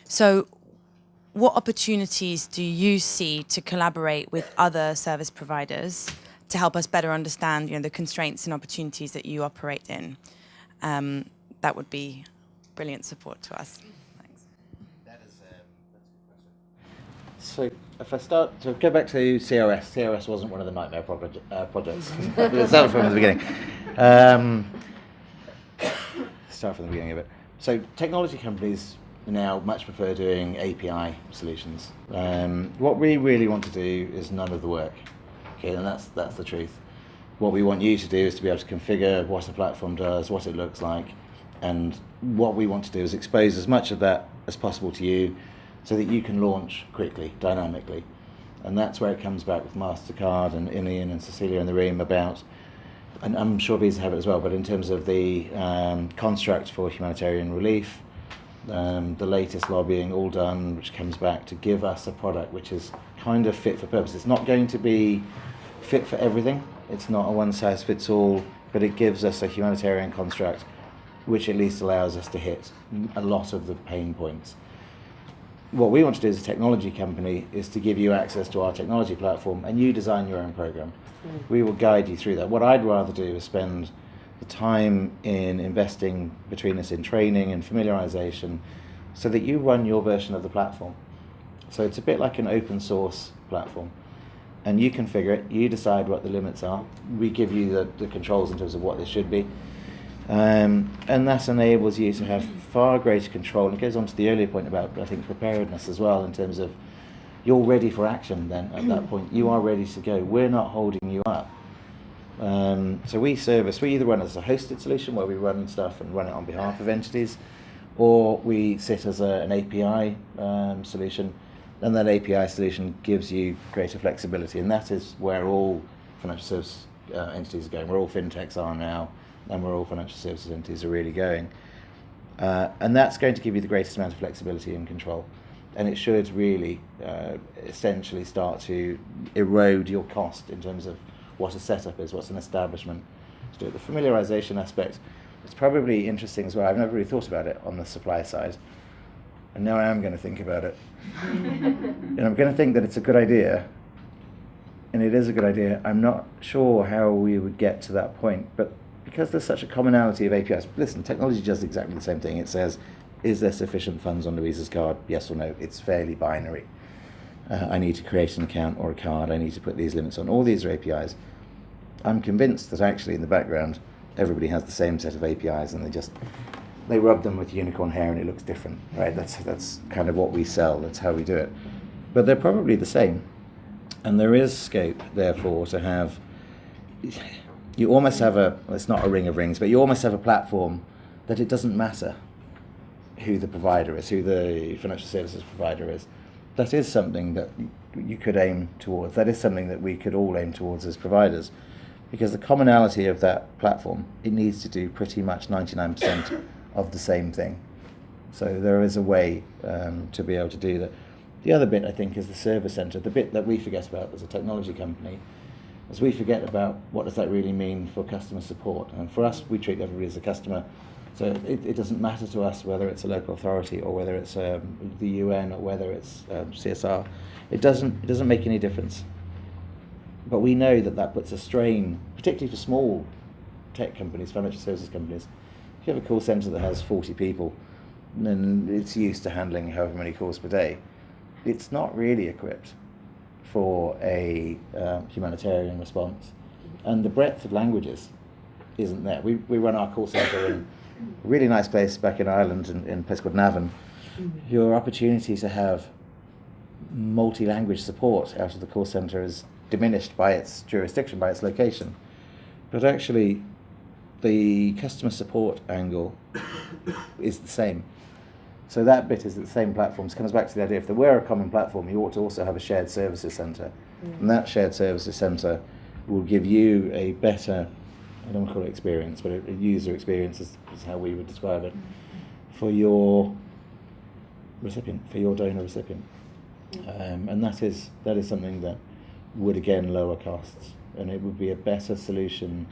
So what opportunities do you see to collaborate with other service providers to help us better understand, the constraints and opportunities that you operate in? That would be brilliant support to us. So if I start to go back to CRS wasn't one of the nightmare projects. Start from the beginning. Start from the beginning of it. So technology companies now much prefer doing API solutions. What we really want to do is none of the work. Okay, and that's the truth. What we want you to do is to be able to configure what a platform does, what it looks like, and what we want to do is expose as much of that as possible to you, so that you can launch quickly, dynamically. And that's where it comes back with MasterCard and Ian and Cecilia in the room about, and I'm sure Visa have it as well, but in terms of the construct for humanitarian relief, the latest lobbying all done, which comes back to give us a product which is kind of fit for purpose. It's not going to be fit for everything. It's not a one-size-fits-all, but it gives us a humanitarian construct which at least allows us to hit a lot of the pain points. What we want to do as a technology company is to give you access to our technology platform and you design your own program. We will guide you through that. What I'd rather do is spend the time in investing between us in training and familiarization so that you run your version of the platform. So it's a bit like an open source platform. And you configure it, you decide what the limits are. We give you the controls in terms of what this should be. And that enables you to have far greater control. And it goes on to the earlier point about, I think, preparedness as well, in terms of you're ready for action then at that point. You are ready to go. We're not holding you up. So we either run as a hosted solution where we run stuff and run it on behalf of entities, or we sit as an API solution, and that API solution gives you greater flexibility. And that is where all financial service entities are going, where all fintechs are now, and where all financial services entities are really going. And that's going to give you the greatest amount of flexibility and control. And it should really essentially start to erode your cost in terms of what a setup is, what's an establishment to do it. The familiarization aspect is probably interesting as well. I've never really thought about it on the supply side. And now I am going to think about it. And I'm going to think that it's a good idea. And it is a good idea. I'm not sure how we would get to that point. But because there's such a commonality of APIs, listen, technology does exactly the same thing. It says, is there sufficient funds on Louisa's card? Yes or no. It's fairly binary. I need to create an account or a card. I need to put these limits on. All these are APIs. I'm convinced that actually in the background, everybody has the same set of APIs and they rub them with unicorn hair and it looks different, right? That's kind of what we sell. That's how we do it. but they're probably the same. And there is scope, therefore, to have, you almost have it's not a ring of rings, but you almost have a platform that it doesn't matter who the provider is, who the financial services provider is. That is something that you could aim towards. That is something that we could all aim towards as providers, because the commonality of that platform, it needs to do pretty much 99% of the same thing. So there is a way to be able to do that. The other bit, I think, is the service centre. The bit that we forget about as a technology company is we forget about what does that really mean for customer support. And for us, we treat everybody as a customer. So it doesn't matter to us whether it's a local authority or whether it's the UN or whether it's CSR. It doesn't make any difference. But we know that puts a strain, particularly for small tech companies, financial services companies. If you have a call centre that has 40 people, and it's used to handling however many calls per day, it's not really equipped for a humanitarian response. And the breadth of languages isn't there. We run our call centre in a really nice place back in Ireland, in a place called Navan. Your opportunity to have multi-language support out of the call centre is diminished by its jurisdiction, by its location. But actually, the customer support angle is the same. So that bit is the same platforms. Comes back to the idea, if there were a common platform, you ought to also have a shared services centre. And that shared services centre will give you a better, I don't want to call it experience, but a user experience is how we would describe it, for your recipient, for your donor recipient. And that is something that would again lower costs, and it would be a better solution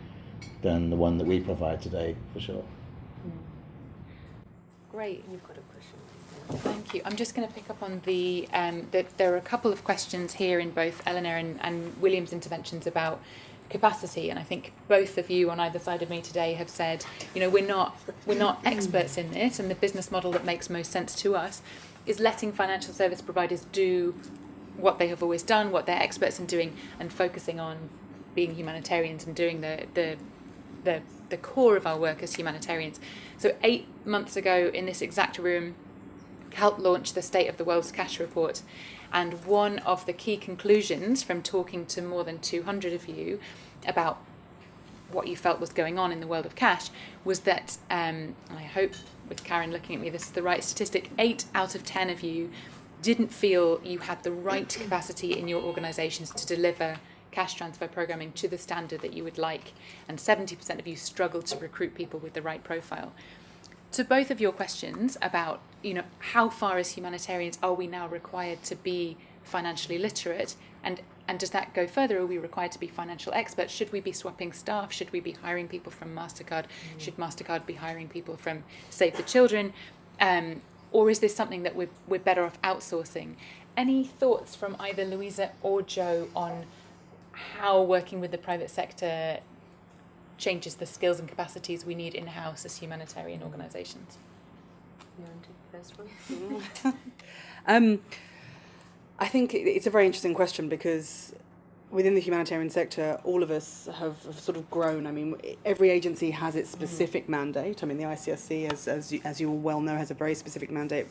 than the one that we provide today, for sure. Great. You've got a question. Thank you. I'm just going to pick up on that there are a couple of questions here in both Eleanor and William's interventions about capacity, and I think both of you on either side of me today have said, we're not experts in this, and the business model that makes most sense to us is letting financial service providers do what they have always done, what they're experts in doing, and focusing on being humanitarians and doing the core of our work as humanitarians. So 8 months ago in this exact room, CALP launched the State of the World's Cash Report, and one of the key conclusions from talking to more than 200 of you about what you felt was going on in the world of cash was that, and I hope with Karen looking at me this is the right statistic, 8 out of 10 of you didn't feel you had the right capacity in your organisations to deliver cash transfer programming to the standard that you would like, and 70% of you struggled to recruit people with the right profile. To both of your questions about, how far as humanitarians are we now required to be financially literate, and does that go further? Are we required to be financial experts? Should we be swapping staff? Should we be hiring people from MasterCard? Should MasterCard be hiring people from Save the Children? Or is this something that we're better off outsourcing? Any thoughts from either Louisa or Joe on how working with the private sector changes the skills and capacities we need in-house as humanitarian organisations? You want to take the first one? I think it's a very interesting question, because within the humanitarian sector, all of us have sort of grown. I mean, every agency has its specific mandate. I mean, the ICRC, as you all well know, has a very specific mandate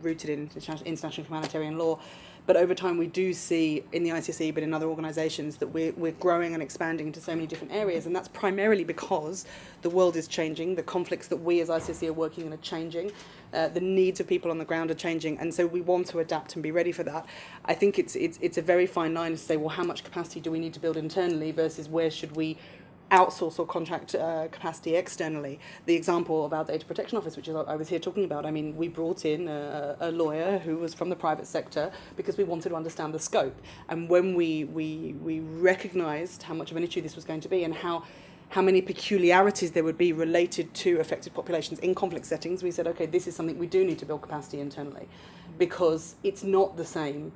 rooted in international humanitarian law. But over time, we do see in the ICRC, but in other organisations, that we're growing and expanding into so many different areas. And that's primarily because the world is changing, the conflicts that we as ICRC are working in are changing, the needs of people on the ground are changing, and so we want to adapt and be ready for that. I think it's a very fine line to say, well, how much capacity do we need to build internally versus where should we outsource or contract capacity externally. The example of our data protection office, which is I was here talking about, I mean, we brought in a lawyer who was from the private sector because we wanted to understand the scope. And when we recognised how much of an issue this was going to be and how many peculiarities there would be related to affected populations in conflict settings, we said, okay, this is something we do need to build capacity internally, because it's not the same.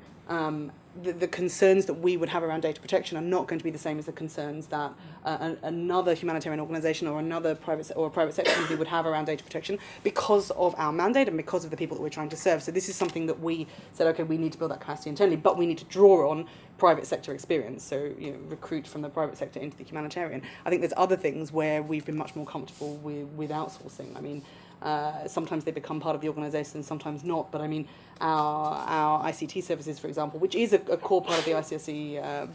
The concerns that we would have around data protection are not going to be the same as the concerns that another humanitarian organisation or another private sector company would have around data protection, because of our mandate and because of the people that we're trying to serve. So this is something that we said, okay, we need to build that capacity internally, but we need to draw on private sector experience. So recruit from the private sector into the humanitarian. I think there's other things where we've been much more comfortable with outsourcing. I mean, Sometimes they become part of the organisation, sometimes not. But I mean, our ICT services, for example, which is a core part of the ICRC,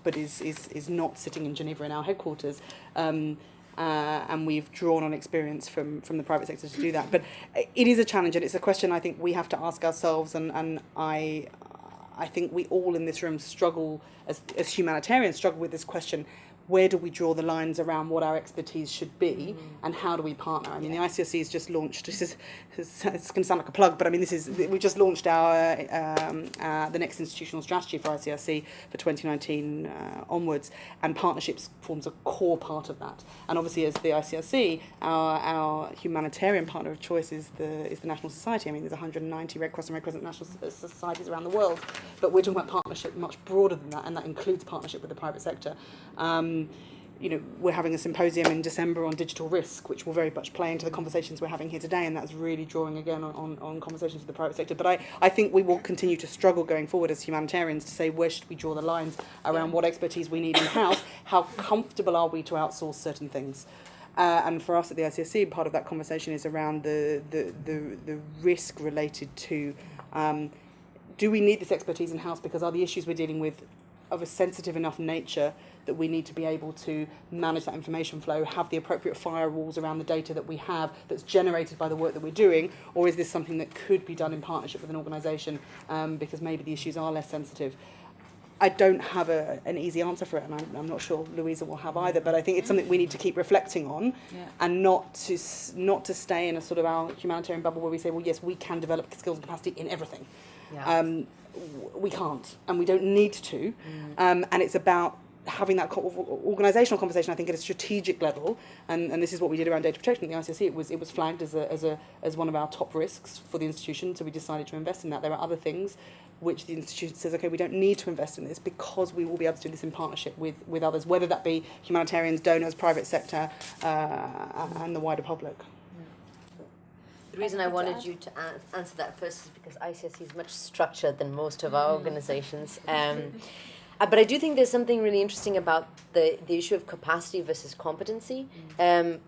but is not sitting in Geneva in our headquarters. And we've drawn on experience from the private sector to do that. But it is a challenge, and it's a question I think we have to ask ourselves, and I think we all in this room struggle, as humanitarians, struggle with this question. Where do we draw the lines around what our expertise should be, and how do we partner? I mean, the ICRC has just launched. It's going to sound like a plug, but I mean, we just launched the next institutional strategy for ICRC for 2019 onwards, and partnerships forms a core part of that. And obviously, as the ICRC, our humanitarian partner of choice is the National Society. I mean, there's 190 Red Cross and Red Crescent national societies around the world, but we're talking about partnership much broader than that, and that includes partnership with the private sector. We're having a symposium in December on digital risk, which will very much play into the conversations we're having here today, and that's really drawing again on conversations with the private sector. But I think we will continue to struggle going forward as humanitarians to say where should we draw the lines around what expertise we need in-house, how comfortable are we to outsource certain things. And for us at the ICRC, part of that conversation is around the risk related to do we need this expertise in-house, because are the issues we're dealing with of a sensitive enough nature that we need to be able to manage that information flow, have the appropriate firewalls around the data that we have that's generated by the work that we're doing, or is this something that could be done in partnership with an organisation because maybe the issues are less sensitive? I don't have an easy answer for it, and I'm not sure Louisa will have either, but I think it's something we need to keep reflecting on, and not to stay in a sort of our humanitarian bubble where we say, well, yes, we can develop skills and capacity in everything. We can't, and we don't need to, and it's about having that organisational conversation, I think, at a strategic level, and this is what we did around data protection at the ICRC. It was flagged as one of our top risks for the institution, so we decided to invest in that. There are other things which the institution says, okay, we don't need to invest in this because we will be able to do this in partnership with others, whether that be humanitarians, donors, private sector, and the wider public. The reason I wanted you to answer that first is because ICRC is much structured than most of our organizations. But I do think there's something really interesting about the issue of capacity versus competency,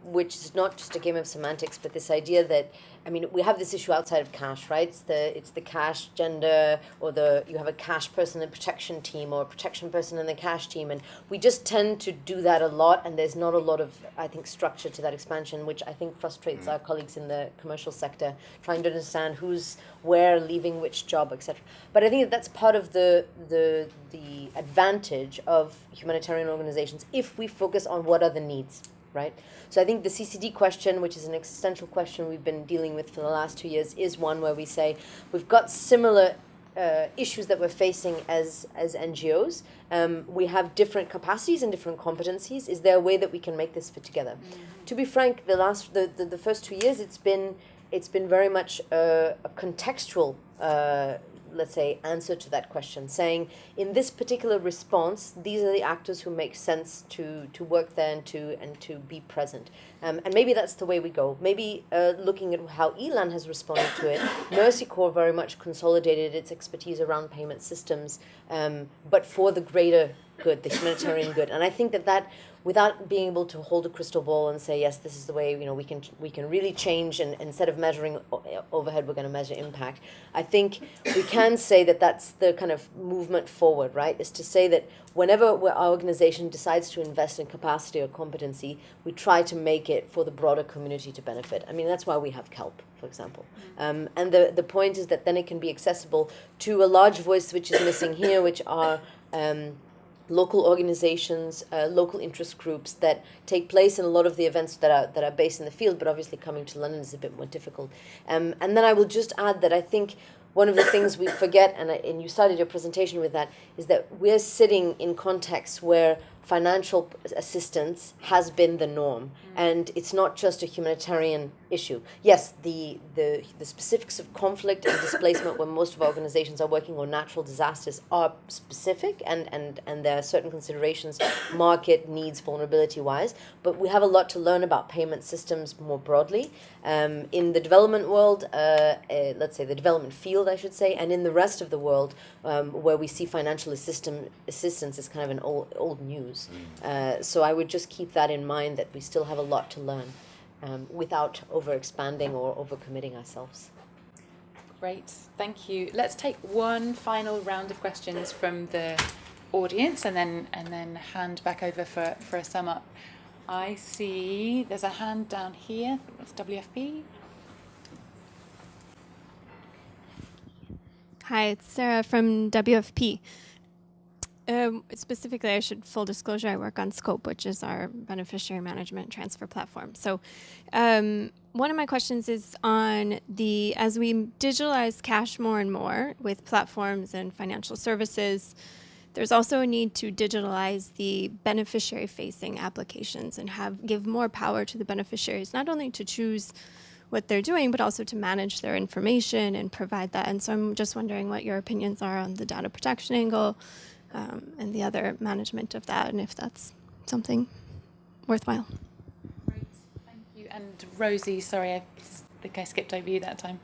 which is not just a game of semantics, but this idea that, I mean, we have this issue outside of cash, right? It's the cash gender, or you have a cash person in the protection team, or a protection person in the cash team, and we just tend to do that a lot, and there's not a lot of, I think, structure to that expansion, which I think frustrates our colleagues in the commercial sector, trying to understand who's where, leaving which job, etc. But I think that's part of the advantage of humanitarian organizations if we focus on what are the needs, right? So I think the CCD question, which is an existential question we've been dealing with for the last 2 years, is one where we say we've got similar issues that we're facing as NGOs. We have different capacities and different competencies. Is there a way that we can make this fit together? To be frank, the first 2 years, it's been very much a contextual let's say, answer to that question, saying, in this particular response, these are the actors who make sense to work there and to be present. And maybe that's the way we go. Maybe looking at how ELAN has responded to it, Mercy Corps very much consolidated its expertise around payment systems, but for the greater good, the humanitarian good. And I think that without being able to hold a crystal ball and say, yes, this is the way, we can really change, and instead of measuring overhead, we're going to measure impact. I think we can say that that's the kind of movement forward, right? Is to say that whenever our organization decides to invest in capacity or competency, we try to make it for the broader community to benefit. I mean, that's why we have KELP, for example. And the point is that then it can be accessible to a large voice which is missing here, which are local organizations, local interest groups that take place in a lot of the events that are based in the field, but obviously coming to London is a bit more difficult. And then I will just add that I think one of the things we forget, and you started your presentation with that, is that we're sitting in contexts where financial assistance has been the norm, and it's not just a humanitarian issue. Yes, the specifics of conflict and displacement when most of our organizations are working on natural disasters are specific, and there are certain considerations, market needs, vulnerability-wise, but we have a lot to learn about payment systems more broadly. In the development world, let's say the development field, I should say, and in the rest of the world, where we see financial assistance as kind of an old news. So I would just keep that in mind, that we still have a lot to learn. without overexpanding or overcommitting ourselves. Great, thank you. Let's take one final round of questions from the audience and then hand back over for a sum up. I see there's a hand down here. That's WFP. Hi, it's Sarah from WFP. Specifically, I should full disclosure, I work on Scope, which is our beneficiary management transfer platform. So one of my questions is on as we digitalize cash more and more with platforms and financial services, there's also a need to digitalize the beneficiary-facing applications and give more power to the beneficiaries, not only to choose what they're doing, but also to manage their information and provide that. And so I'm just wondering what your opinions are on the data protection angle and the other management of that, and if that's something worthwhile. Great, thank you. And Rosie, sorry, I think I skipped over you that time.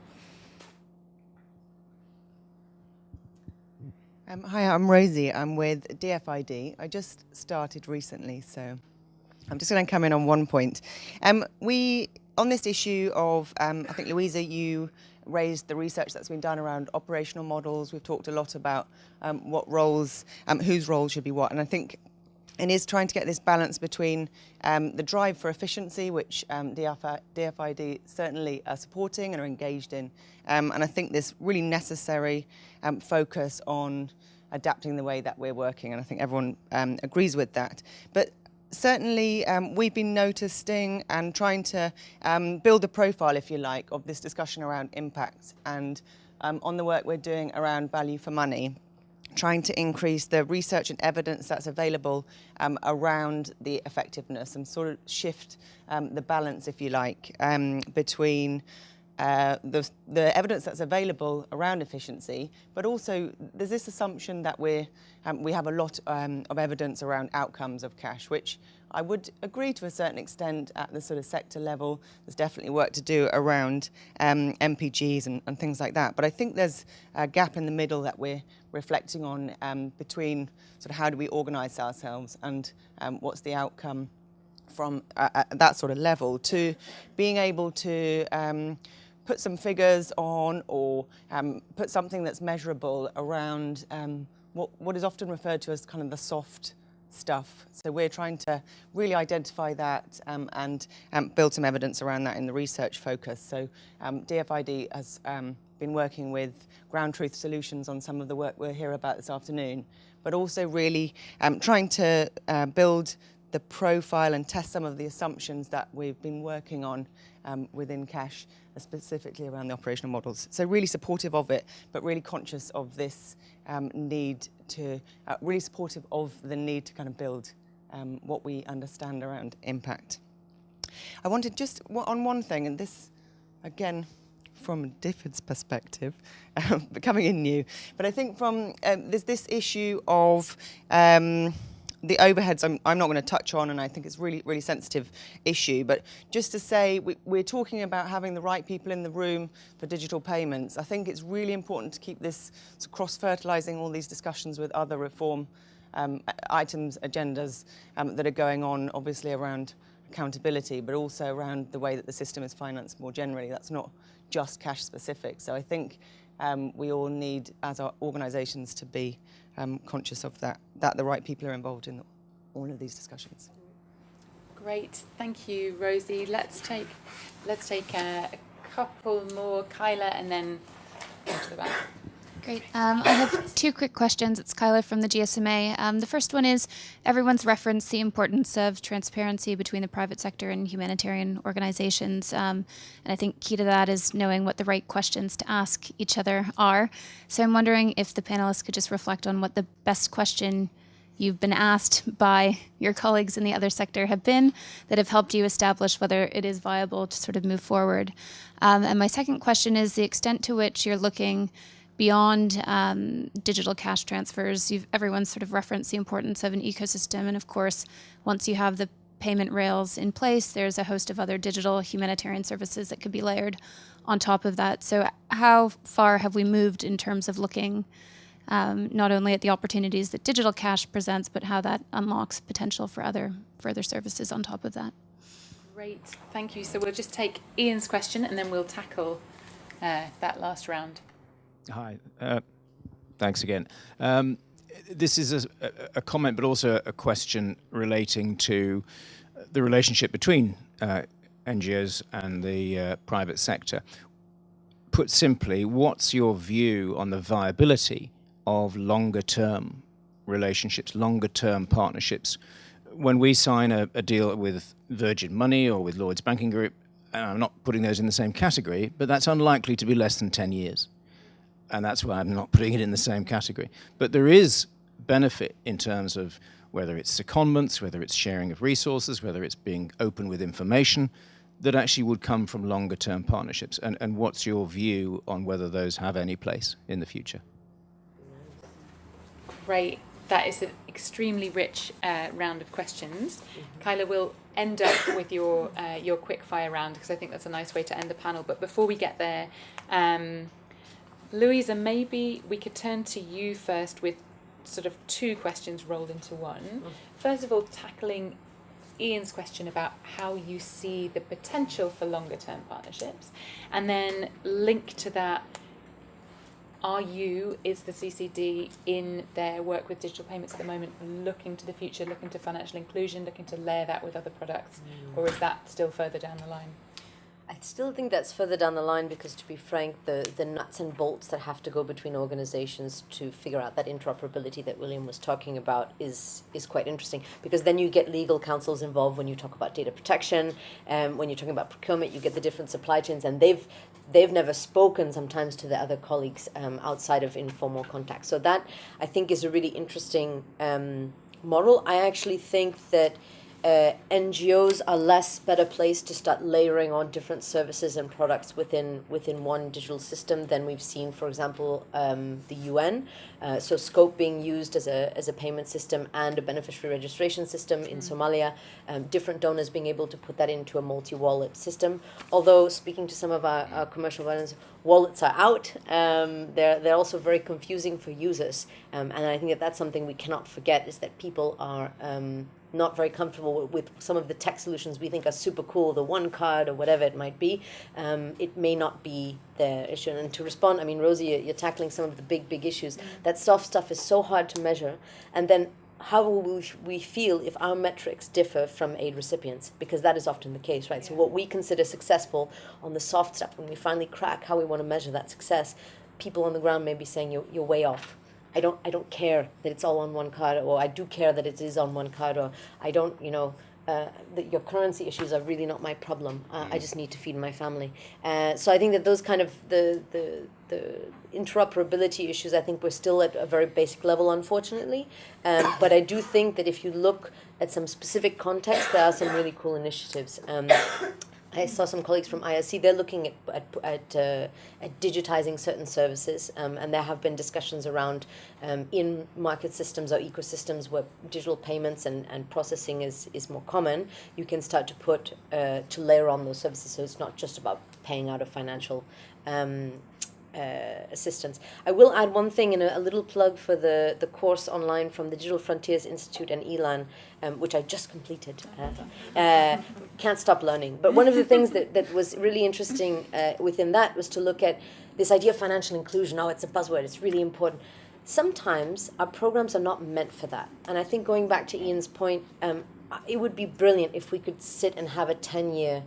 Hi, I'm Rosie. I'm with DFID. I just started recently, so I'm just going to come in on one point. On this issue of, I think, Louisa, you raised the research that's been done around operational models. We've talked a lot about what roles, whose role should be what, and I think it is trying to get this balance between the drive for efficiency, which DFID certainly are supporting and are engaged in, and I think this really necessary focus on adapting the way that we're working, and I think everyone agrees with that. But certainly, we've been noticing and trying to build a profile, if you like, of this discussion around impact and on the work we're doing around value for money, trying to increase the research and evidence that's available around the effectiveness and sort of shift the balance, if you like, between the evidence that's available around efficiency, but also there's this assumption that we have a lot of evidence around outcomes of cash, which I would agree to a certain extent at the sort of sector level. There's definitely work to do around MPGs and things like that. But I think there's a gap in the middle that we're reflecting on between sort of how do we organise ourselves and what's the outcome from that sort of level to being able to put some figures on or put something that's measurable around what is often referred to as kind of the soft stuff. So we're trying to really identify that and build some evidence around that in the research focus. So DFID has been working with Ground Truth Solutions on some of the work we'll hear about this afternoon, but also really trying to build the profile and test some of the assumptions that we've been working on within cash, specifically around the operational models. So really supportive of it, but really conscious of this need to, really supportive of the need to kind of build what we understand around impact. I wanted just on one thing, and this, again, from Difford's perspective, coming in new, but I think from there's this issue of the overheads I'm not going to touch on, and I think it's really, really sensitive issue, but just to say we're talking about having the right people in the room for digital payments. I think it's really important to keep this cross-fertilising all these discussions with other reform items, agendas that are going on, obviously around accountability, but also around the way that the system is financed more generally. That's not just cash specific. So I think we all need, as our organisations, to be conscious of that the right people are involved in all of these discussions. Great, thank you, Rosie. Let's take a couple more, Kyla, and then go to the back. Great. I have two quick questions. It's Kyla from the GSMA. The first one is, everyone's referenced the importance of transparency between the private sector and humanitarian organizations. And I think key to that is knowing what the right questions to ask each other are. So I'm wondering if the panelists could just reflect on what the best question you've been asked by your colleagues in the other sector have been that have helped you establish whether it is viable to sort of move forward. And my second question is the extent to which you're looking beyond digital cash transfers. Everyone's sort of referenced the importance of an ecosystem, and of course, once you have the payment rails in place, there's a host of other digital humanitarian services that could be layered on top of that. So how far have we moved in terms of looking not only at the opportunities that digital cash presents, but how that unlocks potential for other further services on top of that? Great, thank you. So we'll just take Ian's question and then we'll tackle that last round. Hi, thanks again. This is a comment, but also a question relating to the relationship between NGOs and the private sector. Put simply, what's your view on the viability of longer-term relationships, longer-term partnerships? When we sign a deal with Virgin Money or with Lloyds Banking Group, and I'm not putting those in the same category, but that's unlikely to be less than 10 years. And that's why I'm not putting it in the same category. But there is benefit in terms of whether it's secondments, whether it's sharing of resources, whether it's being open with information, that actually would come from longer-term partnerships. And what's your view on whether those have any place in the future? Great. That is an extremely rich round of questions. Kyla, we'll end up with your quick fire round because I think that's a nice way to end the panel. But before we get there, Louisa, maybe we could turn to you first with sort of two questions rolled into one. First of all, tackling Ian's question about how you see the potential for longer term partnerships, and then link to that, is the CCD in their work with digital payments at the moment looking to the future, looking to financial inclusion, looking to layer that with other products, or is that still further down the line? I still think that's further down the line because, to be frank, the nuts and bolts that have to go between organizations to figure out that interoperability that William was talking about is quite interesting, because then you get legal counsels involved when you talk about data protection, when you're talking about procurement, you get the different supply chains, and they've never spoken sometimes to the other colleagues outside of informal contact. So that, I think, is a really interesting model. I actually think that NGOs are less better placed to start layering on different services and products within one digital system than we've seen, for example, the UN. So Scope being used as a payment system and a beneficiary registration system in Somalia, different donors being able to put that into a multi-wallet system. Although, speaking to some of our commercial partners, wallets are out. They're also very confusing for users. And I think that's something we cannot forget, is that people are not very comfortable with some of the tech solutions we think are super cool, the one card or whatever it might be. It may not be their issue. And to respond, I mean, Rosie, you're tackling some of the big issues. That soft stuff is so hard to measure. And then how will we feel if our metrics differ from aid recipients? Because that is often the case, right? Yeah. So what we consider successful on the soft stuff, when we finally crack how we want to measure that success, people on the ground may be saying you're way off. I don't care that it's all on one card, or I do care that it is on one card, or I don't, that your currency issues are really not my problem. I just need to feed my family. So I think that those kind of the interoperability issues, I think we're still at a very basic level, unfortunately. But I do think that if you look at some specific context, there are some really cool initiatives. I saw some colleagues from ICRC, they're looking at digitizing certain services, and there have been discussions around in-market systems or ecosystems where digital payments and processing is more common. You can start to to layer on those services, so it's not just about paying out of financial assistance. I will add one thing, and a little plug for the course online from the Digital Frontiers Institute and ELAN, which I just completed. Can't stop learning. But one of the things that was really interesting within that was to look at this idea of financial inclusion. Oh, it's a buzzword. It's really important. Sometimes our programs are not meant for that. And I think, going back to Ian's point, it would be brilliant if we could sit and have a 10-year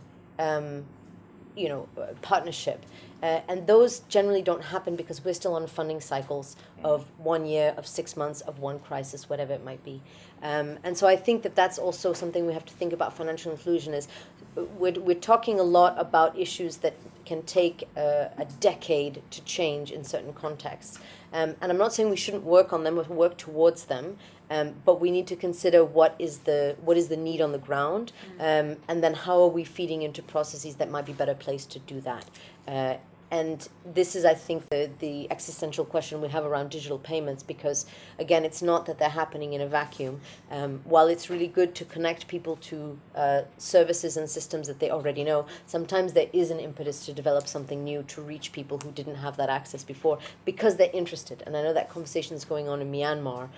partnership. And those generally don't happen because we're still on funding cycles of 1 year, of 6 months, of one crisis, whatever it might be. And so I think that that's also something we have to think about financial inclusion is we're talking a lot about issues that can take a decade to change in certain contexts. And I'm not saying we shouldn't work on them or work towards them, but we need to consider what is the need on the ground, and then how are we feeding into processes that might be better placed to do that. And this is, I think, the existential question we have around digital payments, because, again, it's not that they're happening in a vacuum. While it's really good to connect people to services and systems that they already know, sometimes there is an impetus to develop something new to reach people who didn't have that access before because they're interested. And I know that conversation is going on in Myanmar,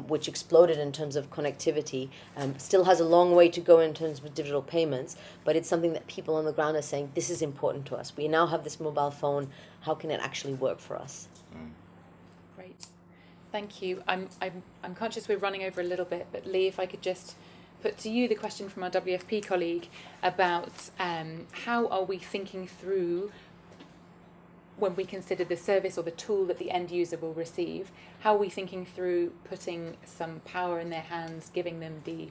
which exploded in terms of connectivity, still has a long way to go in terms of digital payments, but it's something that people on the ground are saying, this is important to us. We now have this mobile phone. How can it actually work for us? Great, thank you. I'm conscious we're running over a little bit, but Lee, if I could just put to you the question from our WFP colleague about how are we thinking through, when we consider the service or the tool that the end user will receive, how are we thinking through putting some power in their hands, giving them the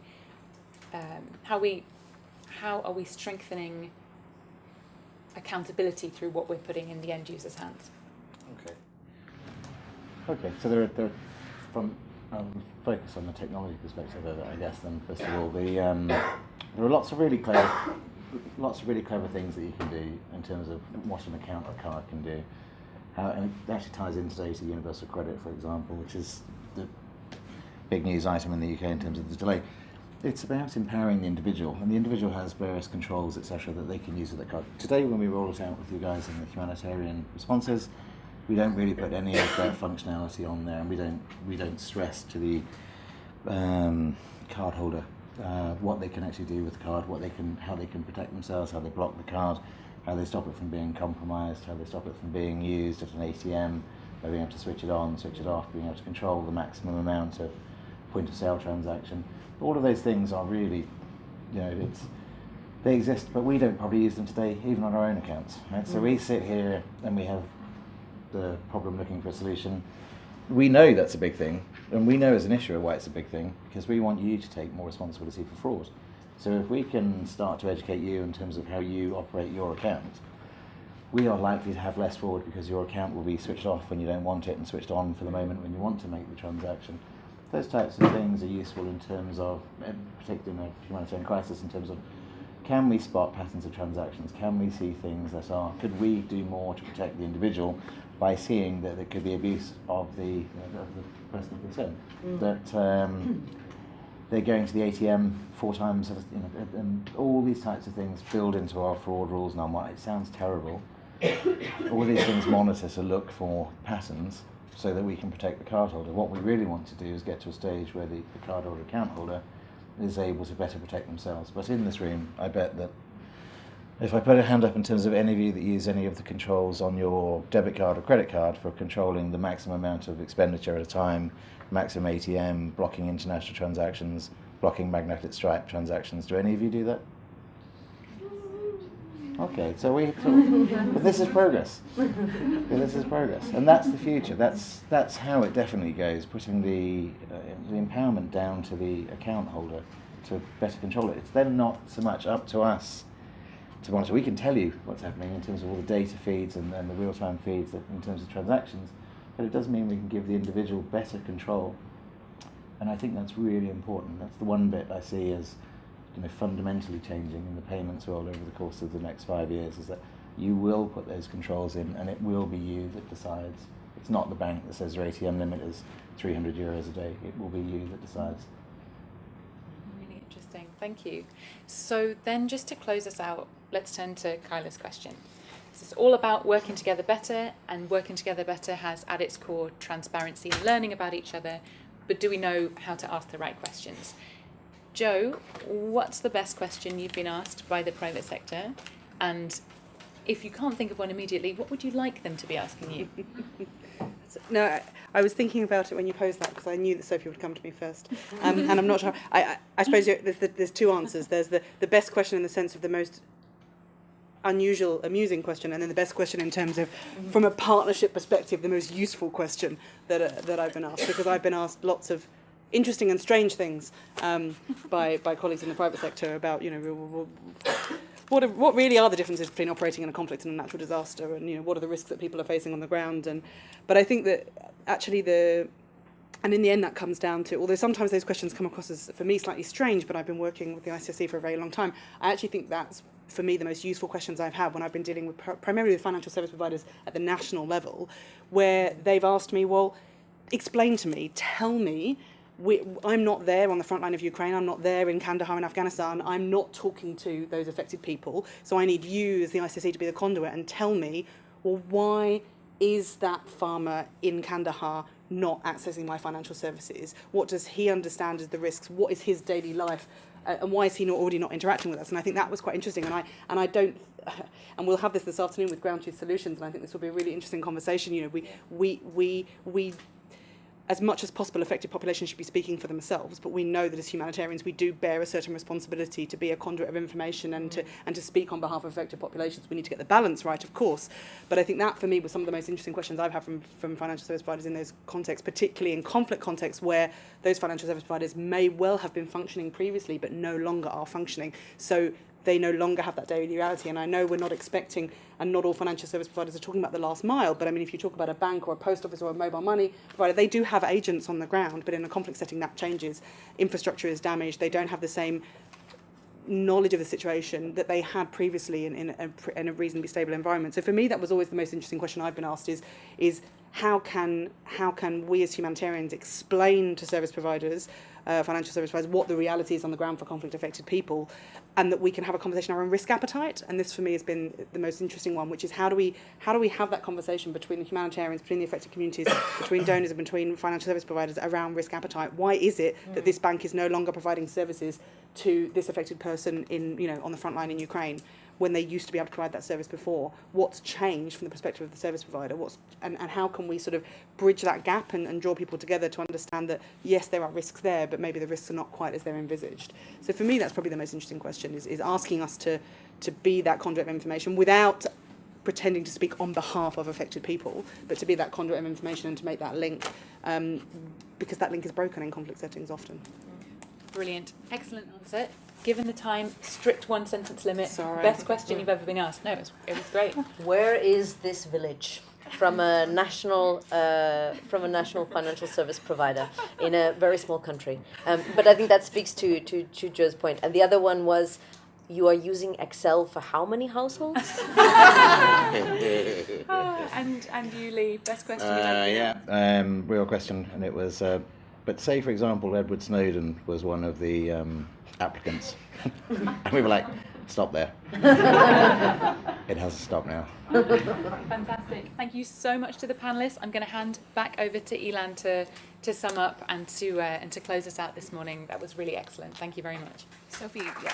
how are we strengthening accountability through what we're putting in the end user's hands? Okay, so there are from focus on the technology perspective of it, I guess. Then first of all, there are lots of really clever things that you can do in terms of what an account or card can do. And it actually ties in today to universal credit, for example, which is the big news item in the UK in terms of the delay. It's about empowering the individual, and the individual has various controls, etc., that they can use with the card. Today, when we roll it out with you guys in the humanitarian responses, we don't really put any of that functionality on there, and we don't stress to the card holder what they can actually do with the card, how they can protect themselves, how they block the card, how they stop it from being compromised, how they stop it from being used at an ATM, by being able to switch it on, switch it off, being able to control the maximum amount of point of sale transaction. All of those things are really, they exist, but we don't probably use them today, even on our own accounts. Right? So we sit here and we have the problem looking for a solution. We know that's a big thing, and we know as an issuer why it's a big thing, because we want you to take more responsibility for fraud. So if we can start to educate you in terms of how you operate your account, we are likely to have less fraud because your account will be switched off when you don't want it and switched on for the moment when you want to make the transaction. Those types of things are useful in terms of, particularly in a humanitarian crisis, in terms of, can we spot patterns of transactions? Can we see things that are, could we do more to protect the individual by seeing that there could be abuse of the person concerned? That they're going to the ATM 4 times, and all these types of things build into our fraud rules now. It sounds terrible. All these things monitor to look for patterns so that we can protect the cardholder. What we really want to do is get to a stage where the cardholder account holder is able to better protect themselves. But in this room, I bet that if I put a hand up in terms of any of you that use any of the controls on your debit card or credit card for controlling the maximum amount of expenditure at a time, maximum ATM, blocking international transactions, blocking magnetic stripe transactions, do any of you do that? Okay, but this is progress. This is progress, and that's the future. That's how it definitely goes. Putting the empowerment down to the account holder to better control it. It's then not so much up to us to monitor. We can tell you what's happening in terms of all the data feeds and the real-time feeds in terms of transactions, but it does mean we can give the individual better control, and I think that's really important. That's the one bit I see as fundamentally changing in the payments world over the course of the next 5 years, is that you will put those controls in, and it will be you that decides. It's not the bank that says your ATM limit is €300 a day. It will be you that decides. Really interesting, thank you. So then, just to close us out, let's turn to Kyla's question. This is all about working together better, and working together better has at its core transparency and learning about each other, but do we know how to ask the right questions? Joe, what's the best question you've been asked by the private sector? And if you can't think of one immediately, what would you like them to be asking you? No, I was thinking about it when you posed that, because I knew that Sophie would come to me first. And I'm not sure. I suppose there's 2 answers. There's the best question in the sense of the most unusual, amusing question, and then the best question in terms of, from a partnership perspective, the most useful question that I've been asked, because I've been asked lots of interesting and strange things by colleagues in the private sector about, what really are the differences between operating in a conflict and a natural disaster, and what are the risks that people are facing on the ground. But I think that actually and in the end that comes down to, although sometimes those questions come across as, for me, slightly strange, but I've been working with the ICRC for a very long time, I actually think that's for me, the most useful questions I've had when I've been dealing with primarily with financial service providers at the national level, where they've asked me, well, explain to me, tell me, I'm not there on the front line of Ukraine, I'm not there in Kandahar in Afghanistan, I'm not talking to those affected people, so I need you as the ICRC to be the conduit and tell me, well, why is that farmer in Kandahar not accessing my financial services? What does he understand as the risks? What is his daily life? And why is he already not interacting with us? And I think that was quite interesting. And I don't, and we'll have this afternoon with Ground Truth Solutions, and I think this will be a really interesting conversation. You know, we as much as possible, affected populations should be speaking for themselves, but we know that as humanitarians we do bear a certain responsibility to be a conduit of information and to speak on behalf of affected populations. We need to get the balance right, of course, but I think that for me was some of the most interesting questions I've had from financial service providers in those contexts, particularly in conflict contexts where those financial service providers may well have been functioning previously but no longer are functioning. So they no longer have that daily reality. And I know we're not expecting, and not all financial service providers are talking about the last mile, but I mean, if you talk about a bank or a post office or a mobile money provider, they do have agents on the ground, but in a conflict setting that changes. Infrastructure is damaged, they don't have the same knowledge of the situation that they had previously in a reasonably stable environment. So for me, that was always the most interesting question I've been asked is how can we as humanitarians explain to service providers, financial service providers, what the reality is on the ground for conflict affected people, and that we can have a conversation around risk appetite. And this for me has been the most interesting one, which is how do we have that conversation between the humanitarians, between the affected communities, between donors and between financial service providers around risk appetite? Why is it that this bank is no longer providing services to this affected person on the front line in Ukraine, when they used to be able to provide that service before? What's changed from the perspective of the service provider? And how can we sort of bridge that gap and draw people together to understand that, yes, there are risks there, but maybe the risks are not quite as they're envisaged? So for me, that's probably the most interesting question, is asking us to be that conduit of information without pretending to speak on behalf of affected people, but to be that conduit of information and to make that link, because that link is broken in conflict settings often. Brilliant. Excellent answer. Given the time, strict one sentence limit. Sorry. Best question you've ever been asked. No, it was great. Where is this village from a national financial service provider in a very small country? But I think that speaks to Joe's point. And the other one was, you are using Excel for how many households? And you, Lee, best question you've ever been asked. Real question, and it was, but say for example Edward Snowden was one of the applicants, and we were like, stop there. It has to stop now. Fantastic. Thank you so much to the panelists. I'm going to hand back over to Elan to sum up and to close us out this morning. That was really excellent. Thank you very much. Sophie, yeah.